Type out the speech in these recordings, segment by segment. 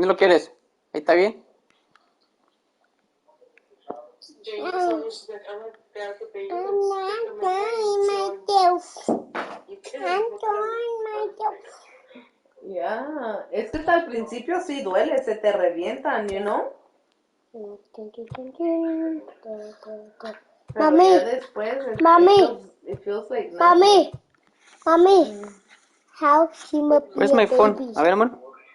¿Dónde lo quieres? ¿Ahí está bien? Ya, es que hasta al principio sí duele, se te revientan, you know? Pero Mami, ya después, Mami, it feels like Mami, nothing. Mami, how she must be Where's a my phone? baby? A ver, amor.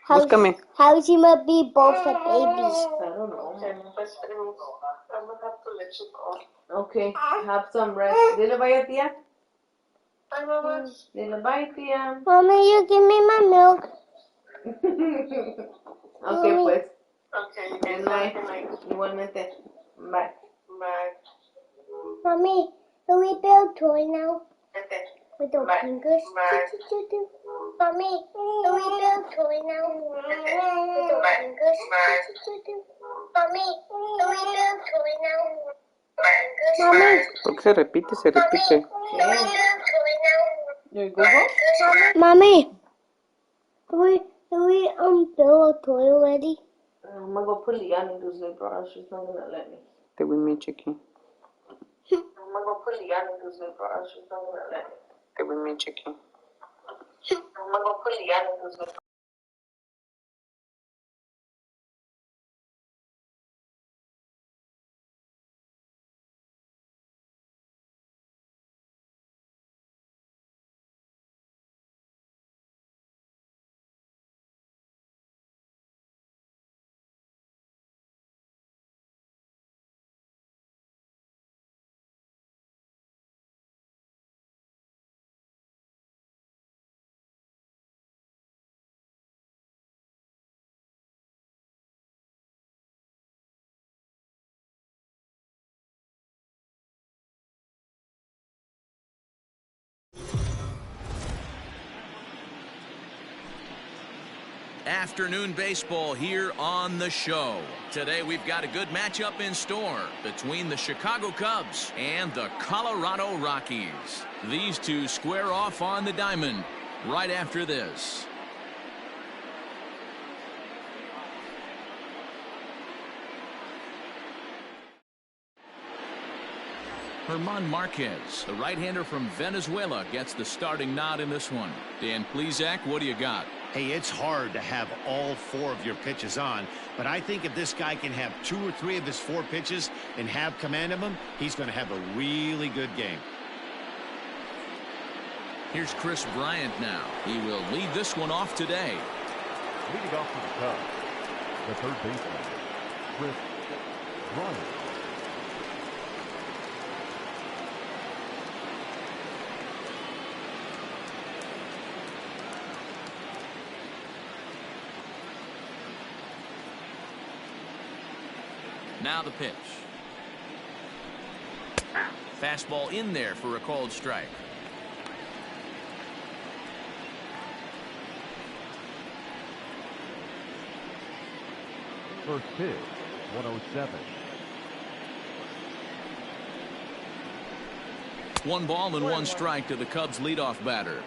How, Búscame. how she must be both a babies? I don't know. Okay, have some rest. Dile bye, tía. Dile bye, tía. Mommy, you give me my milk. Okay, Mami. pues. Good night. Igualmente. Bye. Mommy, can we build a toy now? With the fingers? Mommy, can we build a toy now? With the fingers? Mommy, can we build a toy now? Mommy, ¿Por qué se repite? Se repite. can we build a toy now? Your Google? Mommy, can we build a toy already? I'm gonna go put Liana into sleep, or else she's not gonna let me. Te voy Michi aquí. I'm gonna go put Liana into sleep, or else she's not gonna let me. Te voy Michi aquí. I'm gonna go put Liana into sleep. Afternoon baseball here on the show. Today we've got a good matchup in store between the Chicago Cubs and the Colorado Rockies. These two square off on the diamond right after this. German Marquez, the right-hander from Venezuela, gets the starting nod in this one. Dan Plesac, what do you got? Hey, it's hard to have all four of your pitches on, but I think if this guy can have 2 or 3 of his 4 pitches and have command of them, he's going to have a really good game. Here's Chris Bryant now. He will lead this one off today. Leading off for the Cubs, the third baseman, Chris Bryant. Now the pitch. Fastball in there for a called strike. First pitch, 107. 1 ball and 1 strike to the Cubs leadoff batter.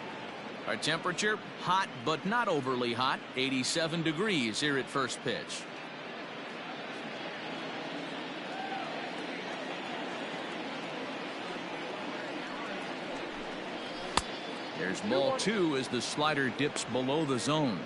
Our temperature, hot but not overly hot, 87 degrees here at first pitch. There's ball 2 as the slider dips below the zone.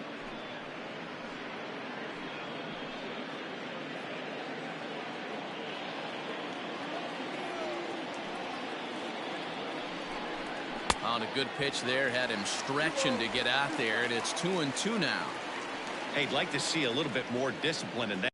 On a good pitch there, had him stretching to get out there, and it's 2-2 now. Hey, I'd like to see a little bit more discipline in that.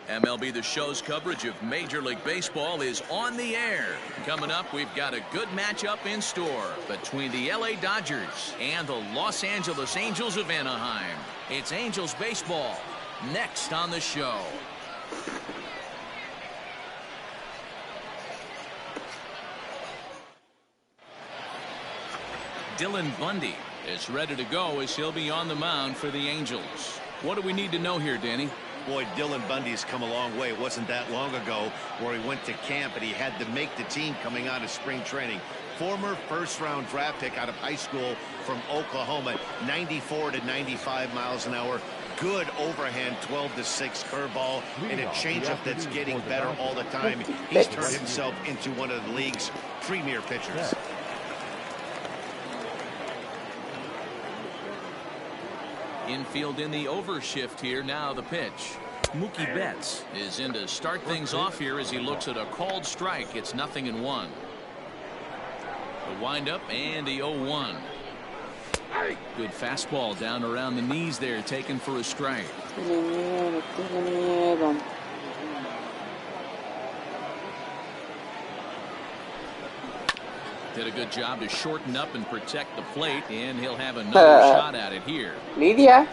MLB The Show's coverage of Major League Baseball is on the air. Coming up, we've got a good matchup in store between the LA Dodgers and the Los Angeles Angels of Anaheim. It's Angels baseball next on the show. Dylan Bundy is ready to go as he'll be on the mound for the Angels. What do we need to know here, Danny? Boy, Dylan Bundy's come a long way. It wasn't that long ago where he went to camp and he had to make the team coming out of spring training. Former first-round draft pick out of high school from Oklahoma, 94 to 95 miles an hour. Good overhand 12-6 curveball and a changeup that's getting better all the time. He's turned himself into one of the league's premier pitchers. Infield in the overshift here. Now the pitch. Mookie Betts is in to start things off here as he looks at a called strike. It's 0-1. The windup and the 0-1. Good fastball down around the knees there, taken for a strike. Did a good job to shorten up and protect the plate, and he'll have another shot at it here. Lidia.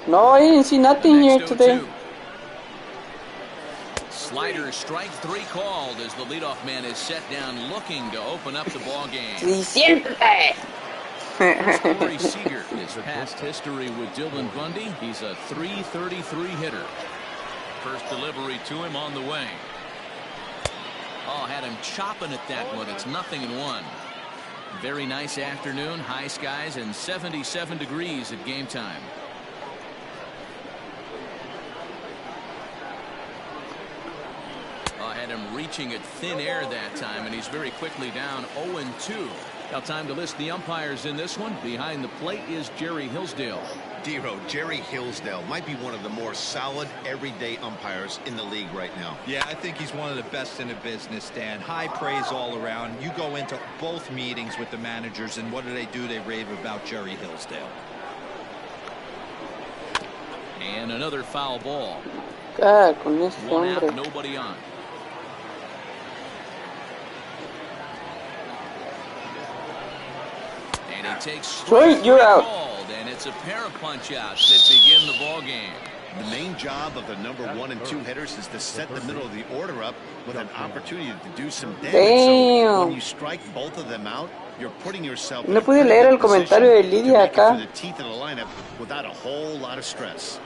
No, I didn't see nothing here today. Slider strike 3 called as the leadoff man is set down looking to open up the ball game. Corey Seager is past history with Dylan Bundy. He's a .333 hitter. First delivery to him on the way. Oh, had him chopping at that one. It's 0-1. Very nice afternoon. High skies and 77 degrees at game time. Oh, had him reaching at thin air that time, and he's very quickly down 0-2. Now time to list the umpires in this one. Behind the plate is Jerry Hillsdale. D-Row, Jerry Hillsdale might be one of the more solid everyday umpires in the league right now. Yeah, I think he's one of the best in the business, Dan. High praise all around. You go into both meetings with the managers, and what do? They rave about Jerry Hillsdale. And another foul ball. Con One out, nobody on. And he takes strike, you're out. Called, and it's a pair of punch-outs that begin the ball game. The main job of the number 1 and 2 hitters is to set the middle of the order up with an opportunity to do some damage. So when you strike both of them out, you're putting yourself No pude leer el comentario de Lidia acá. the teeth of the lineup without a whole lot of stress.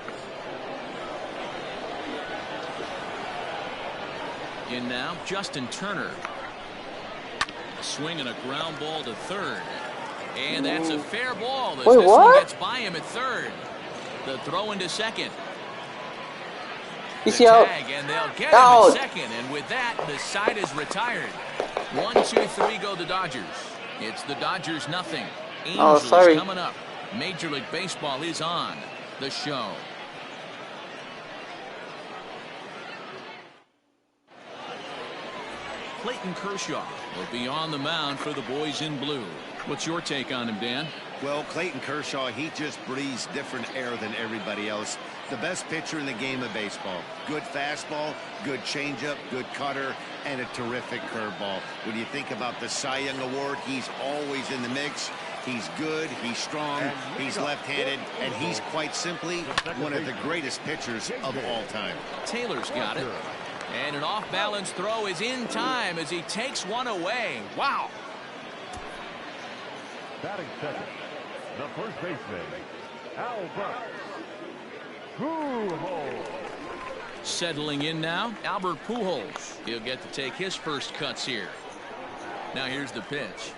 In now, Justin Turner. A swing and a ground ball to third. And that's a fair ball as this one gets by him at third. The throw into second. The tag, and they'll get him at second. And with that, the side is retired. 1, 2, 3 go the Dodgers. It's the Dodgers 0. Angels coming up. Major League Baseball is on the show. Clayton Kershaw will be on the mound for the boys in blue. What's your take on him, Dan? Well, Clayton Kershaw, he just breathes different air than everybody else. The best pitcher in the game of baseball. Good fastball, good changeup, good cutter, and a terrific curveball. When you think about the Cy Young Award, he's always in the mix. He's good, he's strong, he's left-handed, and he's quite simply one of the greatest pitchers of all time. Taylor's got it. And an off-balance throw is in time as he takes one away. Wow. Batting second, the first baseman, Albert Pujols. Settling in now, Albert Pujols. He'll get to take his first cuts here. Now here's the pitch.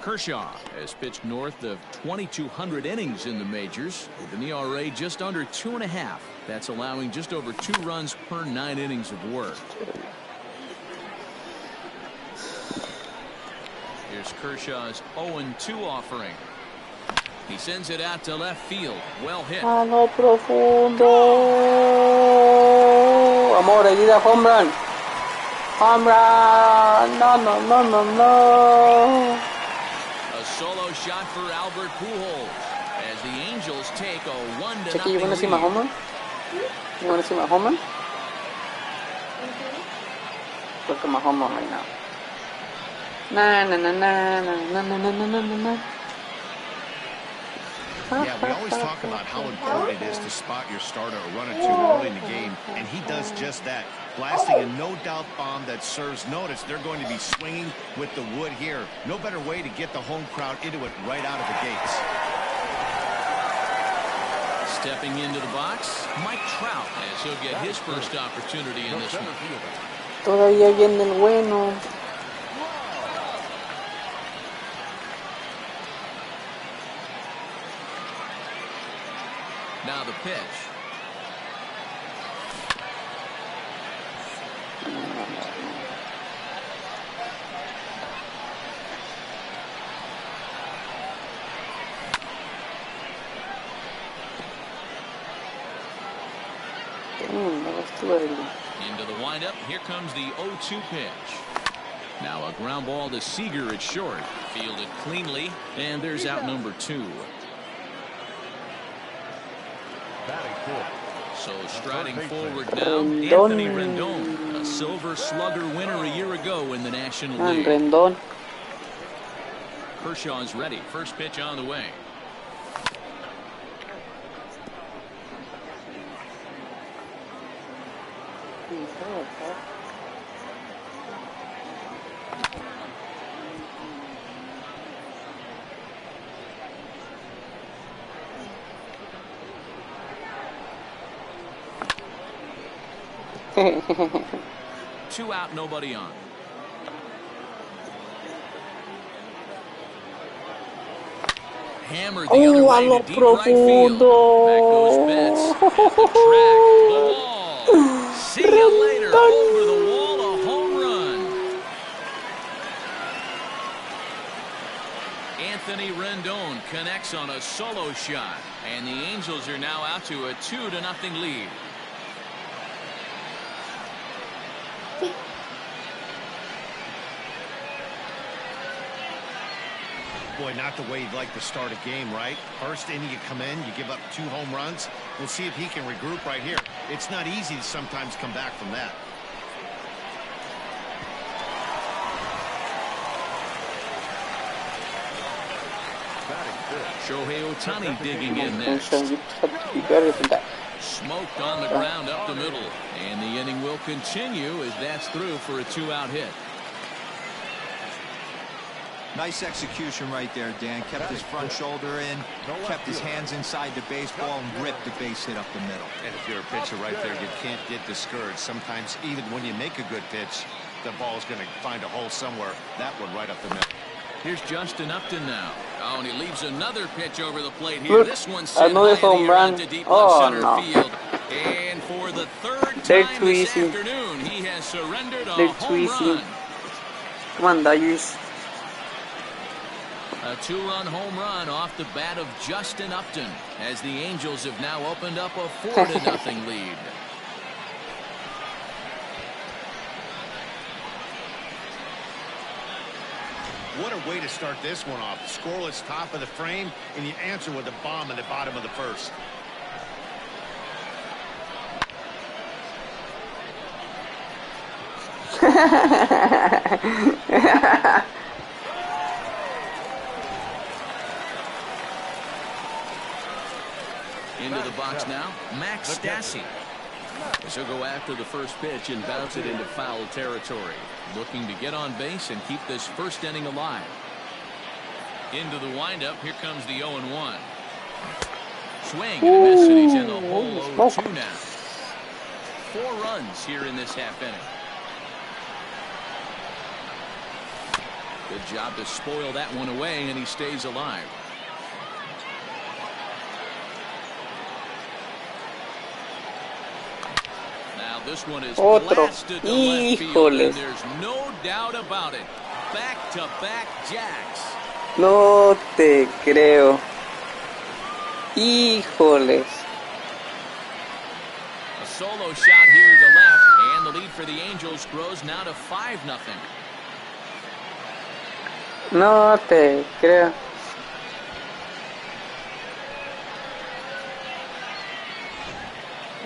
Kershaw has pitched north of 2,200 innings in the majors with an ERA just under 2.5. That's allowing just over 2 runs per 9 innings of work. Here's Kershaw's 0-2 offering. He sends it out to left field. Well hit. Mano profundo. Amor, ahí da home run. Home run! No, no, no, no, no! A solo shot for Albert Pujols as the Angels take a 1-0 Chicky, you wanna see my lead. home run? You wanna see my home run? Look at my home run right now. Na na na na na na na na na na na. Yeah, we always talk about how important it is to spot your starter a run or two early in the game, and he does just that, blasting a no-doubt bomb that serves notice. They're going to be swinging with the wood here. No better way to get the home crowd into it right out of the gates. Stepping into the box, Mike Trout, as he'll get his first opportunity in this one. Todavía viene el bueno. Now the pitch. That was too early. Into the windup, here comes the 0-2 pitch. Now a ground ball to Seager at short. Fielded cleanly, and there's out number 2. So striding forward now, Anthony Rendon, a Silver Slugger winner a year ago in the National League. Rendon. Kershaw's ready. First pitch on the way. Two out, nobody on. Hammered the other Oh, a way lo to deep right field. Back goes Betts at the track. The wall. See you later. Over the wall, a home run. Anthony Rendon connects on a solo shot, and the Angels are now out to a 2-0 lead. Boy, not the way you'd like to start a game, right? First inning, you come in, you give up 2 home runs. We'll see if he can regroup right here. It's not easy to sometimes come back from that. Shohei Ohtani digging in next. You have to be better than that. Smoked on the ground up the middle. And the inning will continue as that's through for a 2-out hit. Nice execution right there, Dan. Kept his front shoulder in, kept his hands inside the baseball, and ripped the base hit up the middle. And if you're a pitcher right there, you can't get discouraged. Sometimes even when you make a good pitch, the ball's going to find a hole somewhere. That one right up the middle. Here's Justin Upton now. Oh, and he leaves another pitch over the plate here. Look, This one sent another high in home the air run. into deep Oh, left center no. field. And for the third They're time too this easy. afternoon, he has surrendered a They're too home easy. run. Come on, Dodgers. A 2-run home run off the bat of Justin Upton as the Angels have now opened up a 4-0 lead. What a way to start this one off. Scoreless top of the frame, and you answer with a bomb in the bottom of the first. Into the box now, Max Stassi. As he'll go after the first pitch and bounce it into foul territory. Looking to get on base and keep this first inning alive. Into the windup, here comes the 0-1. Swing and a miss, and he's in the hole 0-2 now. 4 runs here in this half inning. Good job to spoil that one away, and he stays alive. Now this one is Otro. blasted to left field, Híjoles. and there's no doubt about it. Back-to-back jacks. No te creo. Híjoles. A solo shot here to left, and the lead for the Angels grows now to 5-0. No te creo.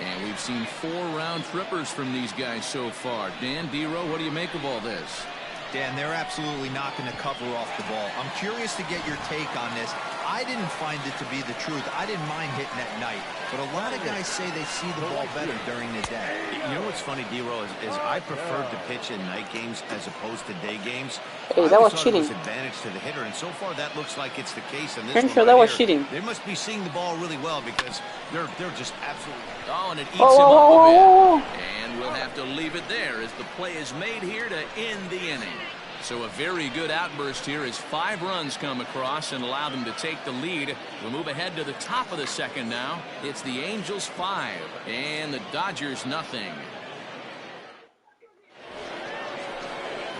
And we've seen 4 round trippers from these guys so far. Dan, D-Row, what do you make of all this? Dan, they're absolutely not going to cover off the ball. I'm curious to get your take on this. I didn't find it to be the truth. I didn't mind hitting at night, but a lot of guys say they see the ball better during the day. You know what's funny, D-Row, is I preferred to pitch in night games as opposed to day games. Hey, that was I cheating. thought it was advantage to the hitter, and so far that looks like it's the case. And this Pretty one sure right that was here, cheating. They must be seeing the ball really well because they're just absolutely. Oh, and it eats Whoa, him whoa, up whoa, a bit. whoa, whoa. And we'll have to leave it there as the play is made here to end the inning. So a very good outburst here as 5 runs come across and allow them to take the lead. We'll move ahead to the top of the second now. It's the Angels 5 and the Dodgers nothing.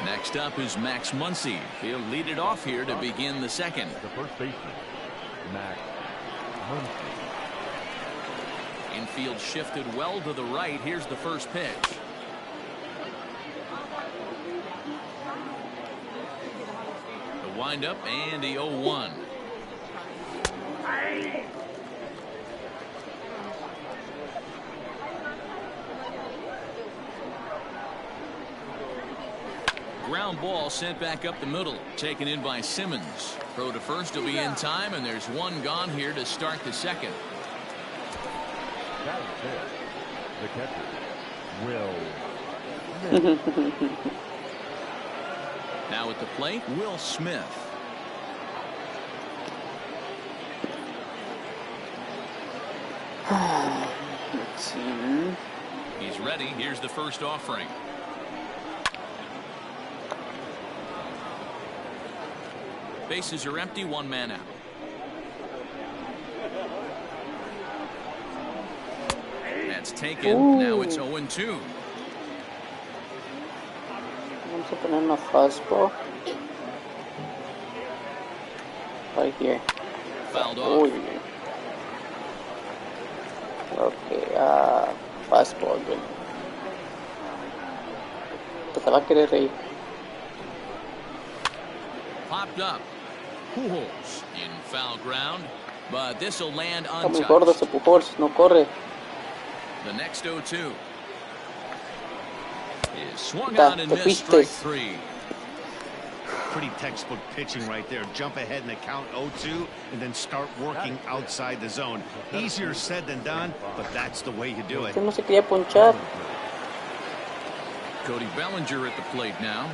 Next up is Max Muncy. He'll lead it off here to begin the second. The first baseman, Max Muncy. Infield shifted well to the right. Here's the first pitch. The windup and the 0-1. Ground ball sent back up the middle, taken in by Simmons. Throw to first will be in time, and there's one gone here to start the second. That is it. The catcher, Will Smith. Now at the plate, Will Smith. Let's see. He's ready. Here's the first offering. Bases are empty, 1 man out. That's taken. Ooh. Now it's 0-2. Vamos a poner una fastball. Right here. Fouled off. Uy. Okay, fastball, güey. Que se va a querer reír. Popped up. Pujols in foul ground, but this will land Está muy gordo ese untouched. Pujols, no corre. The next 0-2 is swung Da, on and te missed, fuiste. strike 3. Pretty textbook pitching right there. Jump ahead in the count 0-2 and then start working outside the zone. Easier said than done, but that's the way you do it. Que no se quería ponchar. Cody Bellinger at the plate now.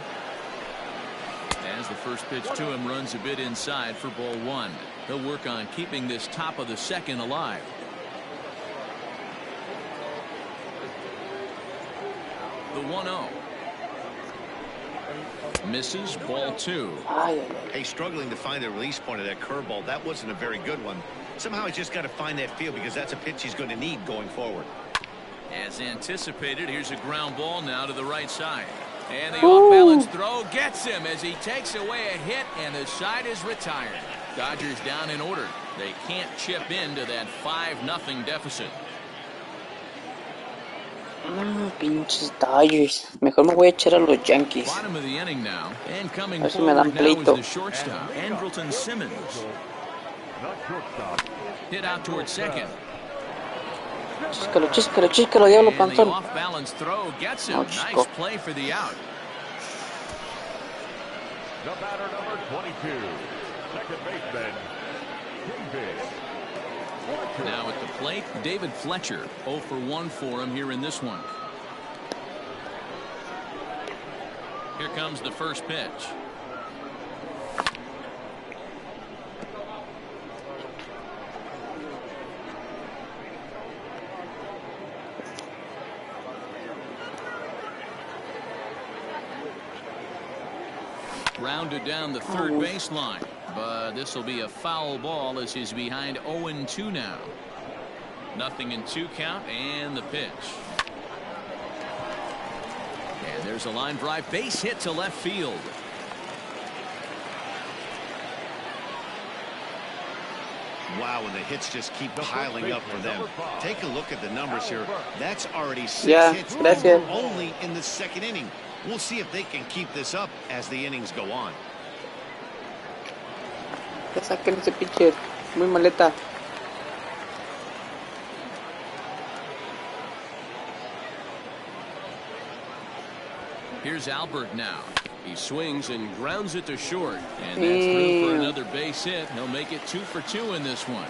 As the first pitch to him runs a bit inside for ball 1. He'll work on keeping this top of the second alive. The 1-0. Misses, ball 2. Ay, ay, ay. Hey, struggling to find the release point of that curveball. That wasn't a very good one. Somehow he's just got to find that feel because that's a pitch he's going to need going forward. As anticipated, here's a ground ball now to the right side. And the off-balance throw gets him as he takes away a hit, and the side is retired. Dodgers down in order. They can't chip into that 5-0 deficit. Pinches Dodgers. Mejor me voy a echar a los Yankees. Bottom of the inning now, and coming A ver si me dan forward now is pleito. the shortstop, Andrelton Simmons. Not shortstop. Hit out towards second. Chíscalo, chíscalo, chíscalo, diablo And the panzón. off-balance throw gets him. Oh, Nice chico. play for the out. The batter, number 22. Second baseman, David Fletcher. Now at the plate, David Fletcher. 0 for 1 for him here in this one. Here comes the first pitch. Rounded down the third baseline, but this will be a foul ball as he's behind 0-2 now. 0-2 count and the pitch. And there's a line drive base hit to left field. Wow, and the hits just keep piling up for them. Take a look at the numbers here. That's already 6 hits gracias. only in the second inning. We'll see if they can keep this up as the innings go on. Que saquen ese pitcher. Muy maleta. Here's Albert now. He swings and grounds it to short. And that's through for another base hit. He'll make it 2 for 2 in this one.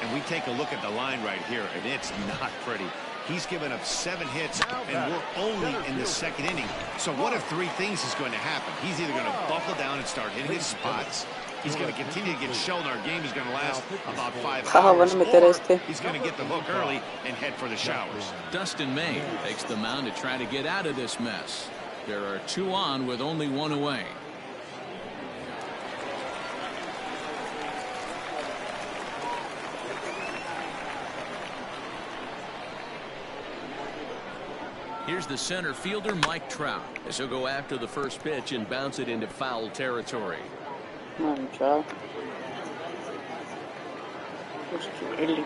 And we take a look at the line right here, and it's not pretty. He's given up 7 hits, and we're only in the second inning. So what if 3 things is going to happen? He's either going to buckle down and start hitting his spots. He's going to continue to get shelled. Our game is going to last about 5 hours. Or he's going to get the hook early and head for the showers. Dustin May takes the mound to try to get out of this mess. There are 2 on with only 1 away. Here's the center fielder, Mike Trout, as he'll go after the first pitch and bounce it into foul territory. Trout. Really.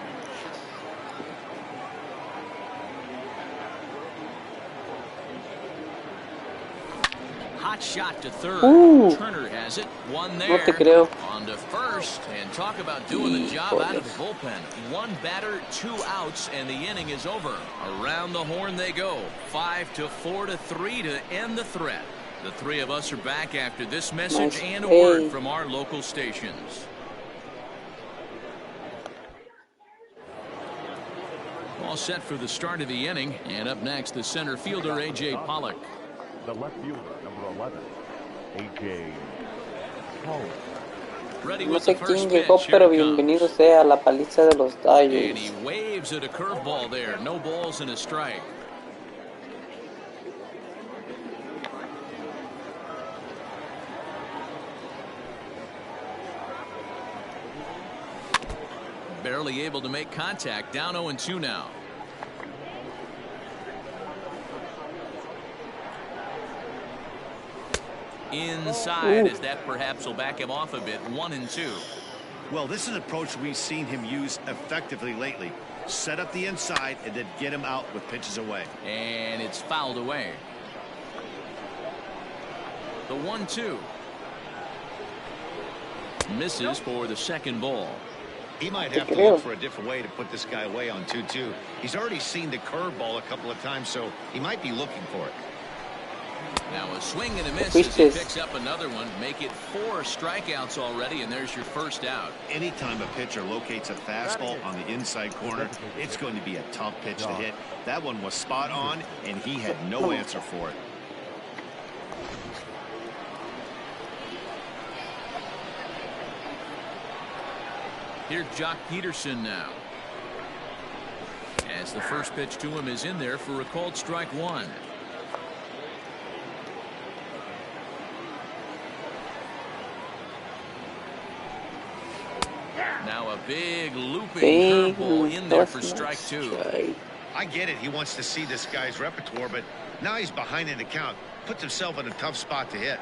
Hot shot to third. Ooh. Turner has it. 1 there. No te creo. On to first. And talk about doing the job out of the bullpen. 1 batter, 2 outs, and the inning is over. Around the horn they go. 5-4 to 3 to end the threat. The 3 of us are back after this message and a word from our local stations. All set for the start of the inning. And up next, the center fielder, A.J. Pollock. The left fielder, number 11, A.J. Pollock. Ready No with sé the first quién pitch. llegó, pero Here it bienvenido comes. sea a la paliza de los And Dodgers. he waves at a curveball there. No balls and a strike. Barely able to make contact. Down 0-2 now. Inside, as that perhaps will back him off a bit. 1-2. Well, this is an approach we've seen him use effectively lately. Set up the inside and then get him out with pitches away. And it's fouled away. The 1-2. Misses for the second ball. He might have to look for a different way to put this guy away on 2-2. He's already seen the curveball a couple of times, so he might be looking for it. Now a swing and a miss as he picks up another one. Make it 4 strikeouts already, and there's your first out. Anytime a pitcher locates a fastball on the inside corner, it's going to be a tough pitch to hit. That one was spot on, and he had no answer for it. Here's Jock Peterson now. As the first pitch to him is in there for a called strike 1. Now a big looping curveball in there for strike 2. I get it. He wants to see this guy's repertoire, but now he's behind in the count. Puts himself in a tough spot to hit.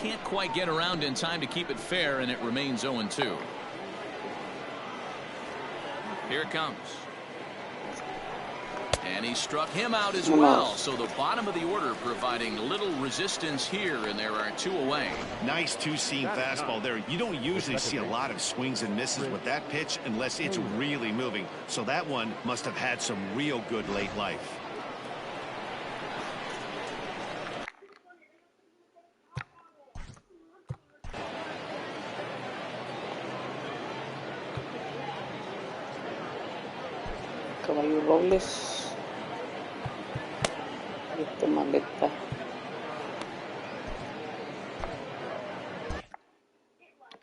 Can't quite get around in time to keep it fair, and it remains 0-2. Here it comes. And he struck him out as well. So the bottom of the order providing little resistance here, and there are 2 away. Nice 2-seam fastball there. You don't usually see a lot of swings and misses with that pitch unless it's really moving. So that one must have had some real good late life. Caballo Robles. Esta maleta.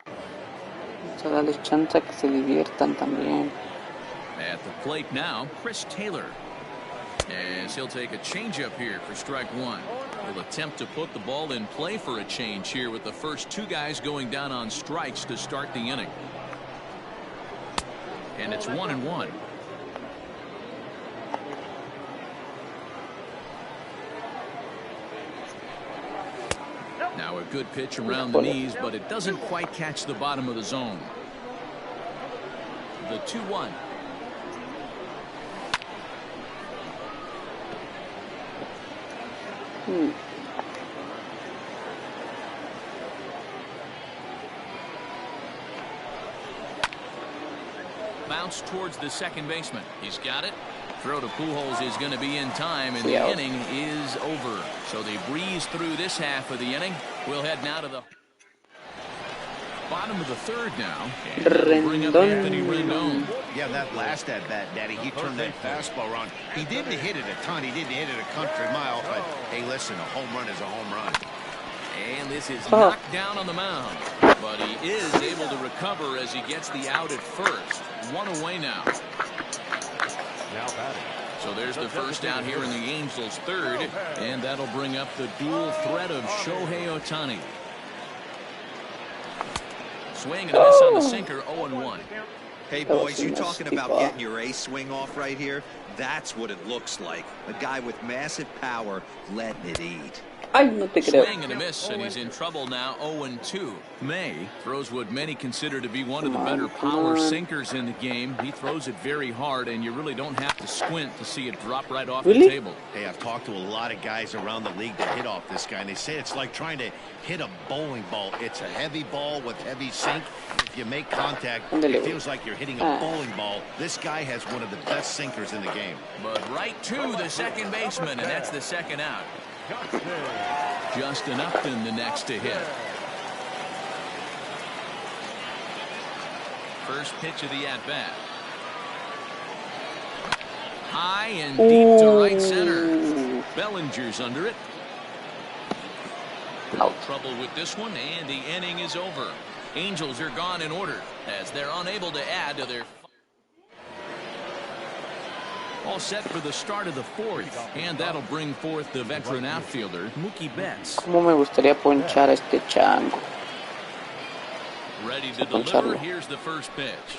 Vamos a darles chance que se diviertan también. At the plate now, Chris Taylor. As he'll take a changeup here for strike 1. He'll attempt to put the ball in play for a change here with the first 2 guys going down on strikes to start the inning. And it's 1-1. Now Now a good pitch around the knees, but it doesn't quite catch the bottom of the zone. The 2-1. Bounce towards the second baseman. He's got it. Throw to Pujols is going to be in time, and the inning is over. So they breeze through this half of the inning. We'll head now to the bottom of the third now. And bring up Anthony Rendon. Yeah, that last at bat, Daddy, he turned that fastball around. He didn't hit it a ton. He didn't hit it a country mile. But, hey, listen, a home run is a home run. And this is knocked down on the mound. But he is able to recover as he gets the out at first. One away now. So there's the first out here in the Angels' third. And that'll bring up the dual threat of Shohei Ohtani. Swing and a miss on the sinker, 0-1. Hey, boys, you talking about getting your ace swing off right here? That's what it looks like. A guy with massive power letting it eat. Ay, no te creo. Swing and a miss, and he's in trouble now, 0-2. May throws what many consider to be one of the better power sinkers in the game. He throws it very hard, and you really don't have to squint to see it drop right off the table. Hey, I've talked to a lot of guys around the league that hit off this guy, and they say it's like trying to hit a bowling ball. It's a heavy ball with heavy sink. If you make contact, it feels like you're hitting a bowling ball. This guy has one of the best sinkers in the game. But right to the second baseman, and that's the second out. Justin Upton the next to hit. First pitch of the at-bat. High and deep to right center. Bellinger's under it. No trouble with this one, and the inning is over. Angels are gone in order as they're unable to add to their. All set for the start of the fourth, and that'll bring forth the veteran outfielder, Mookie Betts. Cómo me gustaría ponchar a este chango. Ready to deliver. Here's the first pitch.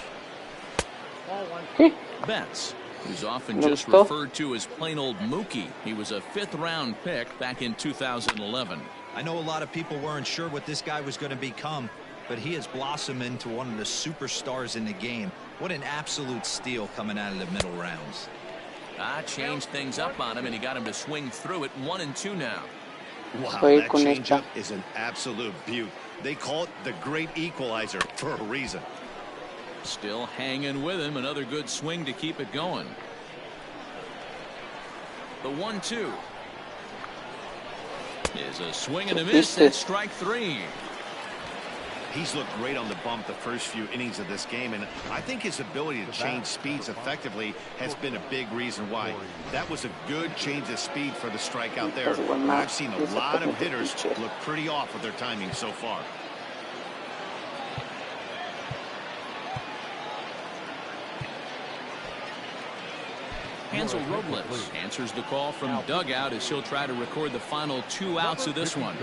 Betts, who's often just referred to as plain old Mookie. He was a fifth-round pick back in 2011. I know a lot of people weren't sure what this guy was going to become, but he has blossomed into one of the superstars in the game. What an absolute steal coming out of the middle rounds. Changed things up on him, and he got him to swing through it. 1-2 now. Wow, that changeup is an absolute beaut. They call it the great equalizer for a reason. Still hanging with him. Another good swing to keep it going. The 1-2 is a swing and a miss. That's strike three. He's looked great on the bump the first few innings of this game, and I think his ability to change speeds effectively has been a big reason why. That was a good change of speed for the strikeout there. I've seen a lot of hitters look pretty off with their timing so far. Hansel Robles answers the call from dugout as he'll try to record the final 2 outs of this one.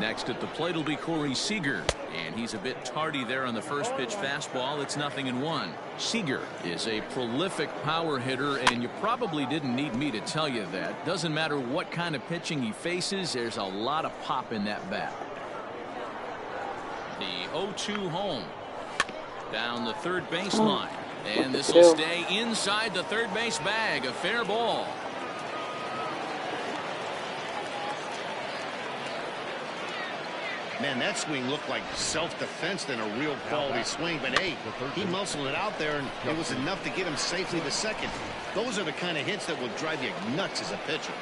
Next at the plate will be Corey Seager, and he's a bit tardy there on the first pitch fastball. It's 0-1. Seager is a prolific power hitter, and you probably didn't need me to tell you that. Doesn't matter what kind of pitching he faces, there's a lot of pop in that bat. The 0-2 home down the third baseline, and this will stay inside the third base bag. A fair ball. Man, that swing looked like self-defense than a real quality swing. But, hey, he muscled it out there, and it was enough to get him safely to second. Those are the kind of hits that will drive you nuts as a pitcher.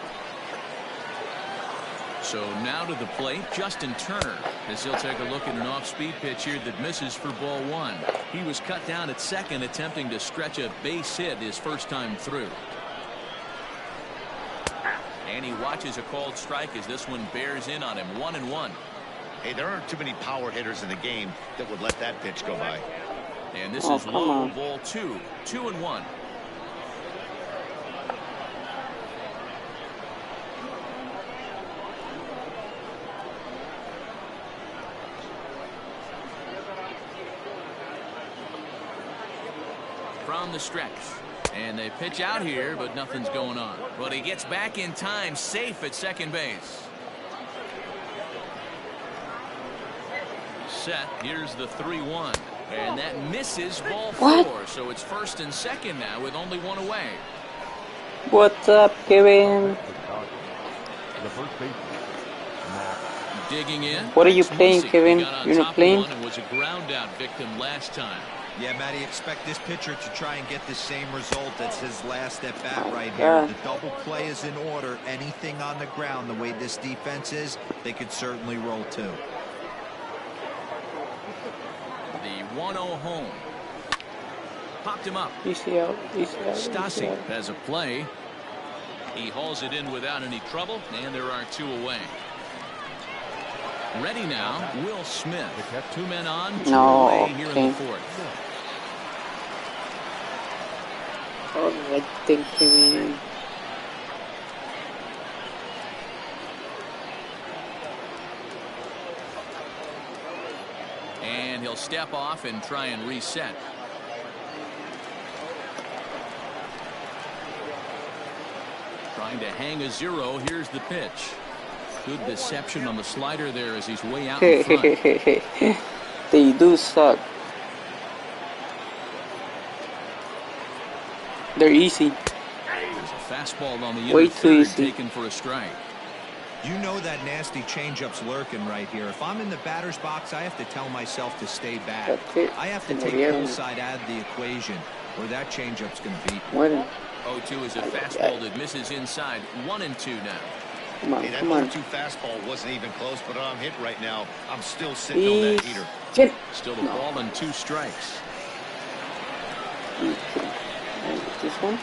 So now to the plate, Justin Turner, as he'll take a look at an off-speed pitch here that misses for ball one. He was cut down at second, attempting to stretch a base hit his first time through. And he watches a called strike as this one bears in on him. 1-1. Hey, there aren't too many power hitters in the game that would let that pitch go by. And this is low, ball two. 2-1. From the stretch. And they pitch out here, but nothing's going on. But he gets back in time, safe at second base. Set. Here's the 3-1. And that misses ball four. So it's first and second now with only one away. What's up, Kevin? The first baseman, Matt. Digging in. What are you playing, Kevin? You're not playing? And was a ground out victim last time. Yeah, Matty, expect this pitcher to try and get the same result as his last at bat right here. The double play is in order. Anything on the ground, the way this defense is, they could certainly roll too. The 1-0 home. Popped him up. Easy out. Stasi has a play. He hauls it in without any trouble, and there are two away. Ready now, Will Smith. Two men on, two away here in the fourth. Alright, then, Kevin. And he'll step off and try and reset. Trying to hang a zero. Here's the pitch. Good deception on the slider there as he's way out in front. They do suck. They're easy. There's a fastball on the way inner too third easy. taken for a strike. You know that nasty changeup's lurking right here. If I'm in the batter's box, I have to tell myself to stay back. That's it. I have to take pull side out of the equation, or that changeup's going to beat me. Bueno. 0-2 is a fastball that misses inside. 1-2 now. Come on, Hey, that come on. 0-2 fastball wasn't even close, but I'm hit right now. I'm still sitting on that heater. Shit. Still the ball and two strikes. This one.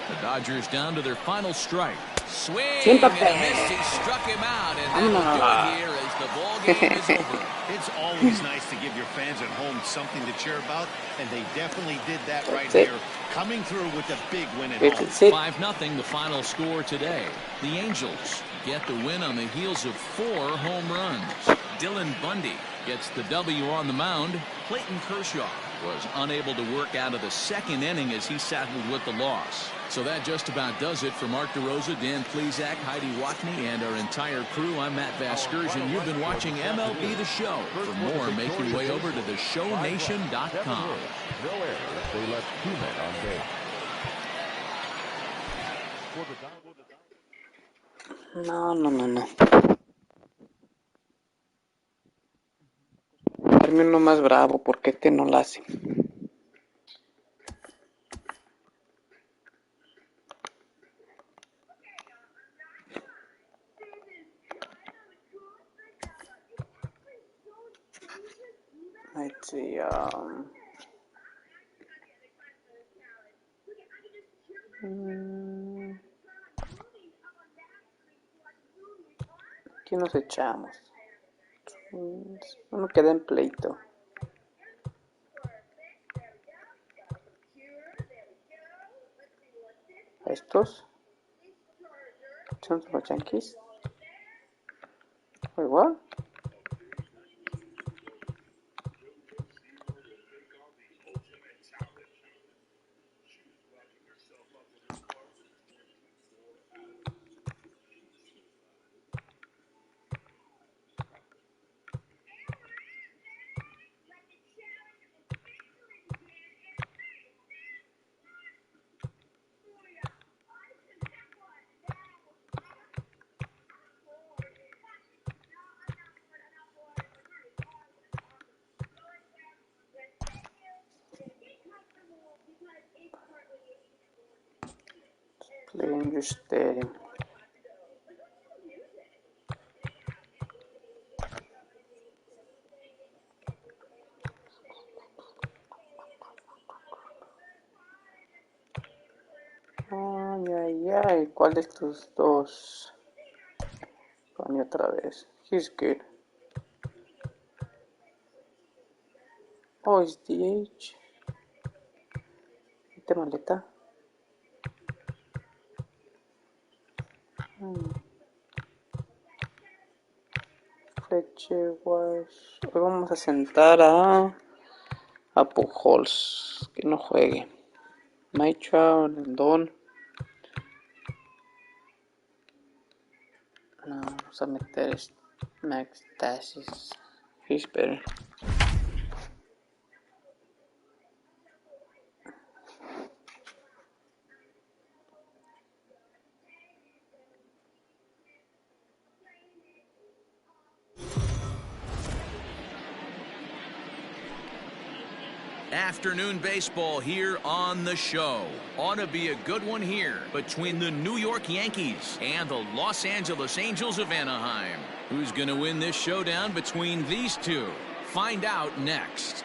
The Dodgers down to their final strike. Swing and Siéntate. a miss. He struck him out, and that'll do it here as the ball game is over. It's always nice to give your fans at home something to cheer about, and they definitely did that right it. here, coming through with a big win at home. That's it. 5-0 the final score today. The Angels get the win on the heels of 4 home runs. Dylan Bundy gets the W on the mound. Clayton Kershaw was unable to work out of the second inning as he saddled with the loss. So that just about does it for Mark DeRosa, Dan Plesac, Heidi Watney, and our entire crew. I'm Matt Vasgersian. You've been watching MLB The Show. For more, make your way over to theshownation.com. No error. They left 2 men on base. For the No. Darme uno más bravo porque este no la hace. Let's see, aquí nos echamos. Uno queda en pleito. Estos son los Yankees. Wait, what? Playing your stadium. ¿Cuál de estos dos? Bunny otra vez. He's good. Oh, it's DH. ¿Viste maleta? Fletcher Wash. Hoy vamos a sentar a Pujols. Que no juegue. Maitra, Rendón. No, vamos a meter Max Tassis. He's better. Afternoon baseball here on the show. Ought to be a good one here between the New York Yankees and the Los Angeles Angels of Anaheim. Who's going to win this showdown between these two? Find out next.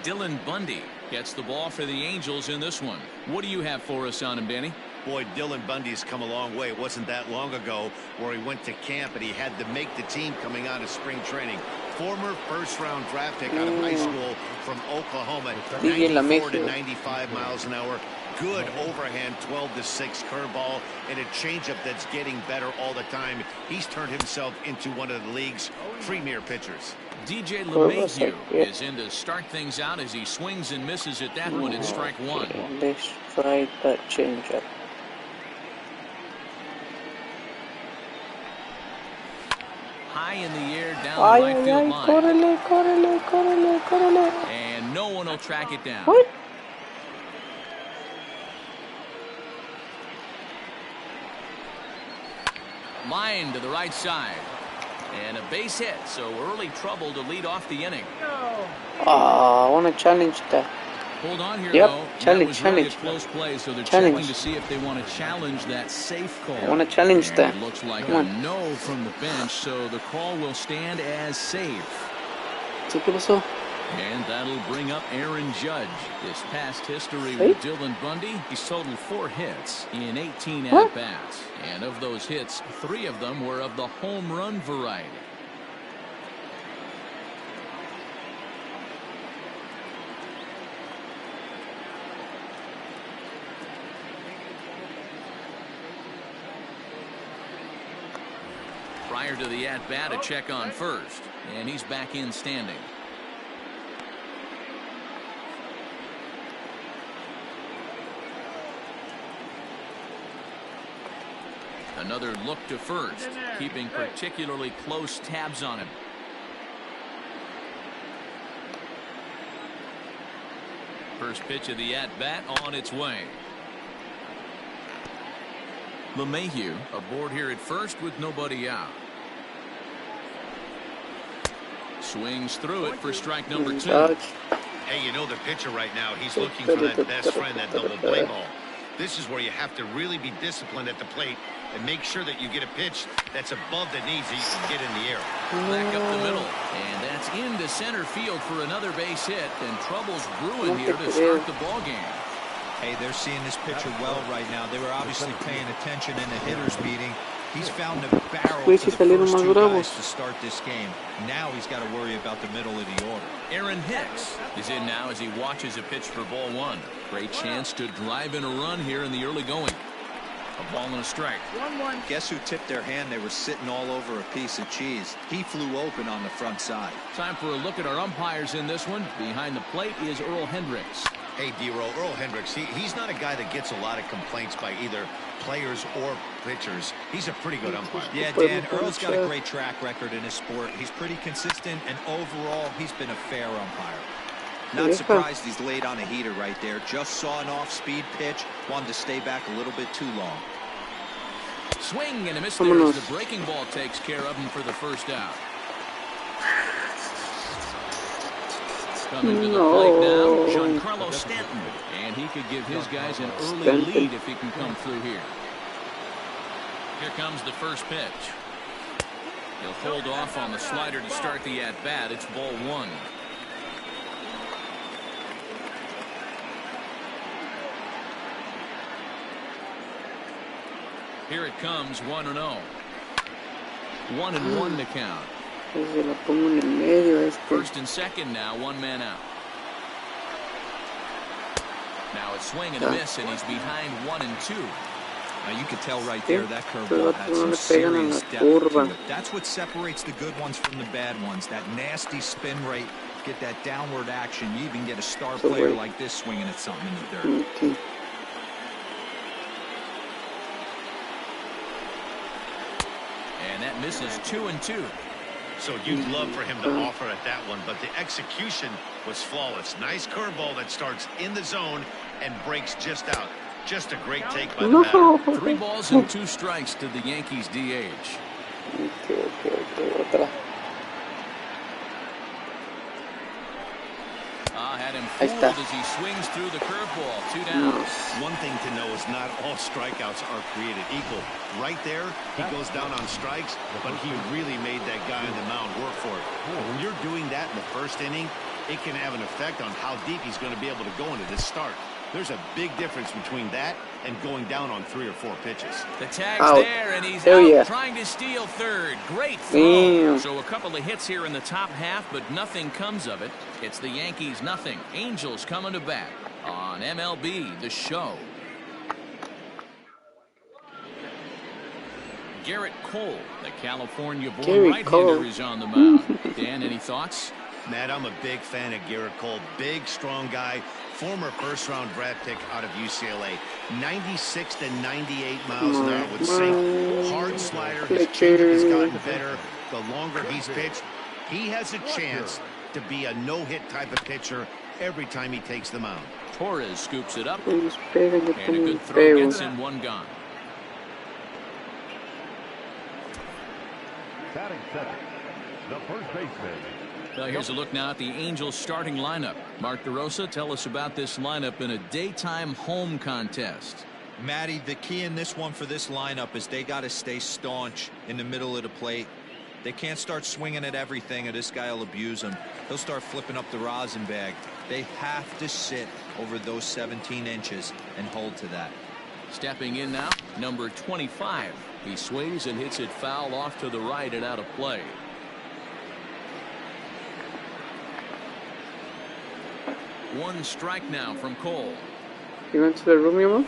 Dylan Bundy gets the ball for the Angels in this one. What do you have for us on him, Benny? Boy, Dylan Bundy's come a long way. It wasn't that long ago where he went to camp and he had to make the team coming out of spring training. Former first-round draft pick out of high school from Oklahoma. 94 to 95 miles an hour. Good overhand 12-6 curveball and a changeup that's getting better all the time. He's turned himself into one of the league's premier pitchers. DJ LeMahieu is in to start things out as he swings and misses at that one at strike one. Let's try that changeup. High in the air down the right field line. Córrele. And no one will track it down. What? Line to the right side. And a base hit, so early trouble to lead off the inning. I want to challenge that. Hold on here, Yep, though. challenge, That was really challenge. a close play, so they're Challenge. checking to see if they want to challenge that safe call. I want to challenge And that. it looks like Come a on. no from the bench, so the call will stand as safe. ¿Sí, qué pasó? And that'll bring up Aaron Judge. His past history Hey. with Dylan Bundy, he's totaled 4 hits in 18 What? at-bats. And of those hits, 3 of them were of the home run variety. Prior to the at-bat, a check on first. And he's back in standing. Another look to first, keeping particularly close tabs on him. First pitch of the at-bat on its way. LeMahieu aboard here at first with nobody out. Swings through it for strike number 2. Dodge. Hey, you know the pitcher right now, he's looking for that best friend, that double play ball. This is where you have to really be disciplined at the plate and make sure that you get a pitch that's above the knees that you can get in the air. Back up the middle. And that's into center field for another base hit. And trouble's brewing here to start the ball game. Hey, they're seeing this pitcher well right now. They were obviously paying attention in the hitters meeting. He's found a barrel Pues to si the salieron first más 2 bravos. guys to start this game. Now he's got to worry about the middle of the order. Aaron Hicks is in now as he watches a pitch for ball 1. Great chance to drive in a run here in the early going. A ball and a strike. Guess who tipped their hand? They were sitting all over a piece of cheese. He flew open on the front side. Time for a look at our umpires in this one. Behind the plate is Earl Hendricks. Hey, D-Roll, Earl Hendricks, he's not a guy that gets a lot of complaints by either players or pitchers. He's a pretty good umpire. Yeah, Dan, Earl's got a great track record in his sport. He's pretty consistent, and overall, he's been a fair umpire. Not surprised he's laid on a heater right there. Just saw an off-speed pitch. Wanted to stay back a little bit too long. Swing and a miss there as the breaking ball takes care of him for the first out. Coming to the plate now, Giancarlo Stanton. And he could give his guys an early lead if he can come through here. Here comes the first pitch. He'll hold off on the slider to start the at-bat. It's ball 1. Here it comes, 1-0. 1-1 to count. Se la pongo en el medio este. First and second now, one man out. Now a swing and a miss, and he's behind 1-2. Now you can tell right there that curveball had some serious depth to it. That's what separates the good ones from the bad ones. That nasty spin rate, get that downward action. You even get a star player like this swinging at something in the dirt. Okay. And that misses 2-2. So you'd love for him to offer at that one, but the execution was flawless. Nice curveball that starts in the zone and breaks just out. Just a great take by the batter. 3 balls and 2 strikes to the Yankees DH. Okay, otra. Had him fooled as he swings through the curveball. 2 down. One thing to know is not all strikeouts are created equal. Right there, he goes down on strikes, but he really made that guy on the mound work for it. When you're doing that in the first inning, it can have an effect on how deep he's going to be able to go into this start. There's a big difference between that and going down on 3 or 4 pitches. The tag's there, and he's out trying to steal third. Great throw. So a couple of hits here in the top half, but nothing comes of it. It's the Yankees nothing. Angels coming to bat on MLB The Show. Garrett Cole, the California-born right-hander, is on the mound. Dan, any thoughts? Matt, I'm a big fan of Garrett Cole. Big, strong guy. Former first-round draft pick out of UCLA. 96 to 98 miles an hour with sink. Hard slider. His changeup has gotten better. The longer he's pitched, he has a chance to be a no-hit type of pitcher every time he takes the mound. Torres scoops it up, and a good throw gets in 1 gone. Batting second, the first baseman. Well, here's a look now at the Angels starting lineup. Mark DeRosa, tell us about this lineup in a daytime home contest. Matty, the key in this one for this lineup is they got to stay staunch in the middle of the plate. They can't start swinging at everything, or this guy will abuse them. He'll start flipping up the rosin bag. They have to sit over those 17 inches and hold to that. Stepping in now, number 25. He swings and hits it foul off to the right and out of play. One strike now from Cole. He went to the room, you know?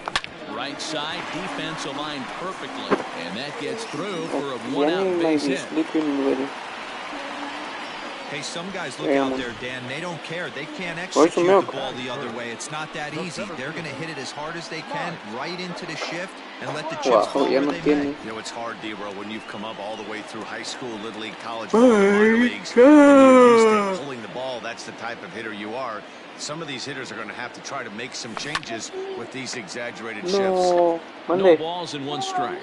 Right side defense aligned perfectly, and that gets through for a 1-out base hit. Hey, some guys look out there, Dan. They don't care. They can't execute the ball the other way. It's not that easy. They're going to hit it as hard as they can right into the shift and let the chips fall where they may. You know, it's hard, D-Bro, when you've come up all the way through high school, Little League, college, minor leagues, and you're used to pulling the ball. That's the type of hitter you are. Some of these hitters are going to have to try to make some changes with these exaggerated shifts. No balls and 1 strike.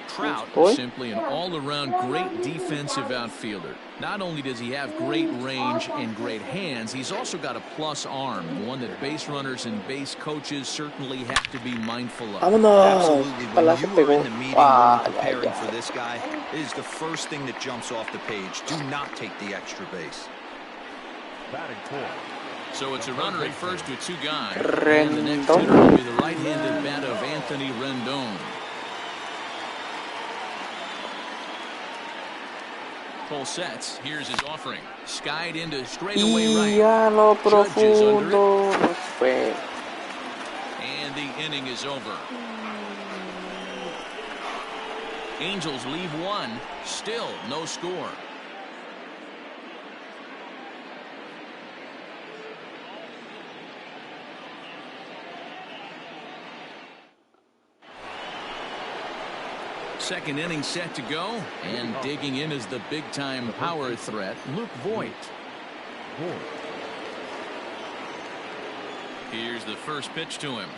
Trout is simply an all-around great defensive outfielder. Not only does he have great range and great hands, he's also got a plus arm, one that base runners and base coaches certainly have to be mindful of. Absolutely. When you are in the meeting room preparing for this guy, it is the first thing that jumps off the page. Do not take the extra base. So it's a runner at first with 2 guys. And the next hitter will be the right-handed bat of Anthony Rendon. Cole sets. Here's his offering. Skied into straightaway right. Judges under it. And the inning is over. Angels leave 1. Still no score. Second inning set to go, and digging in is the big-time power threat, Luke Voit. Here's the first pitch to him.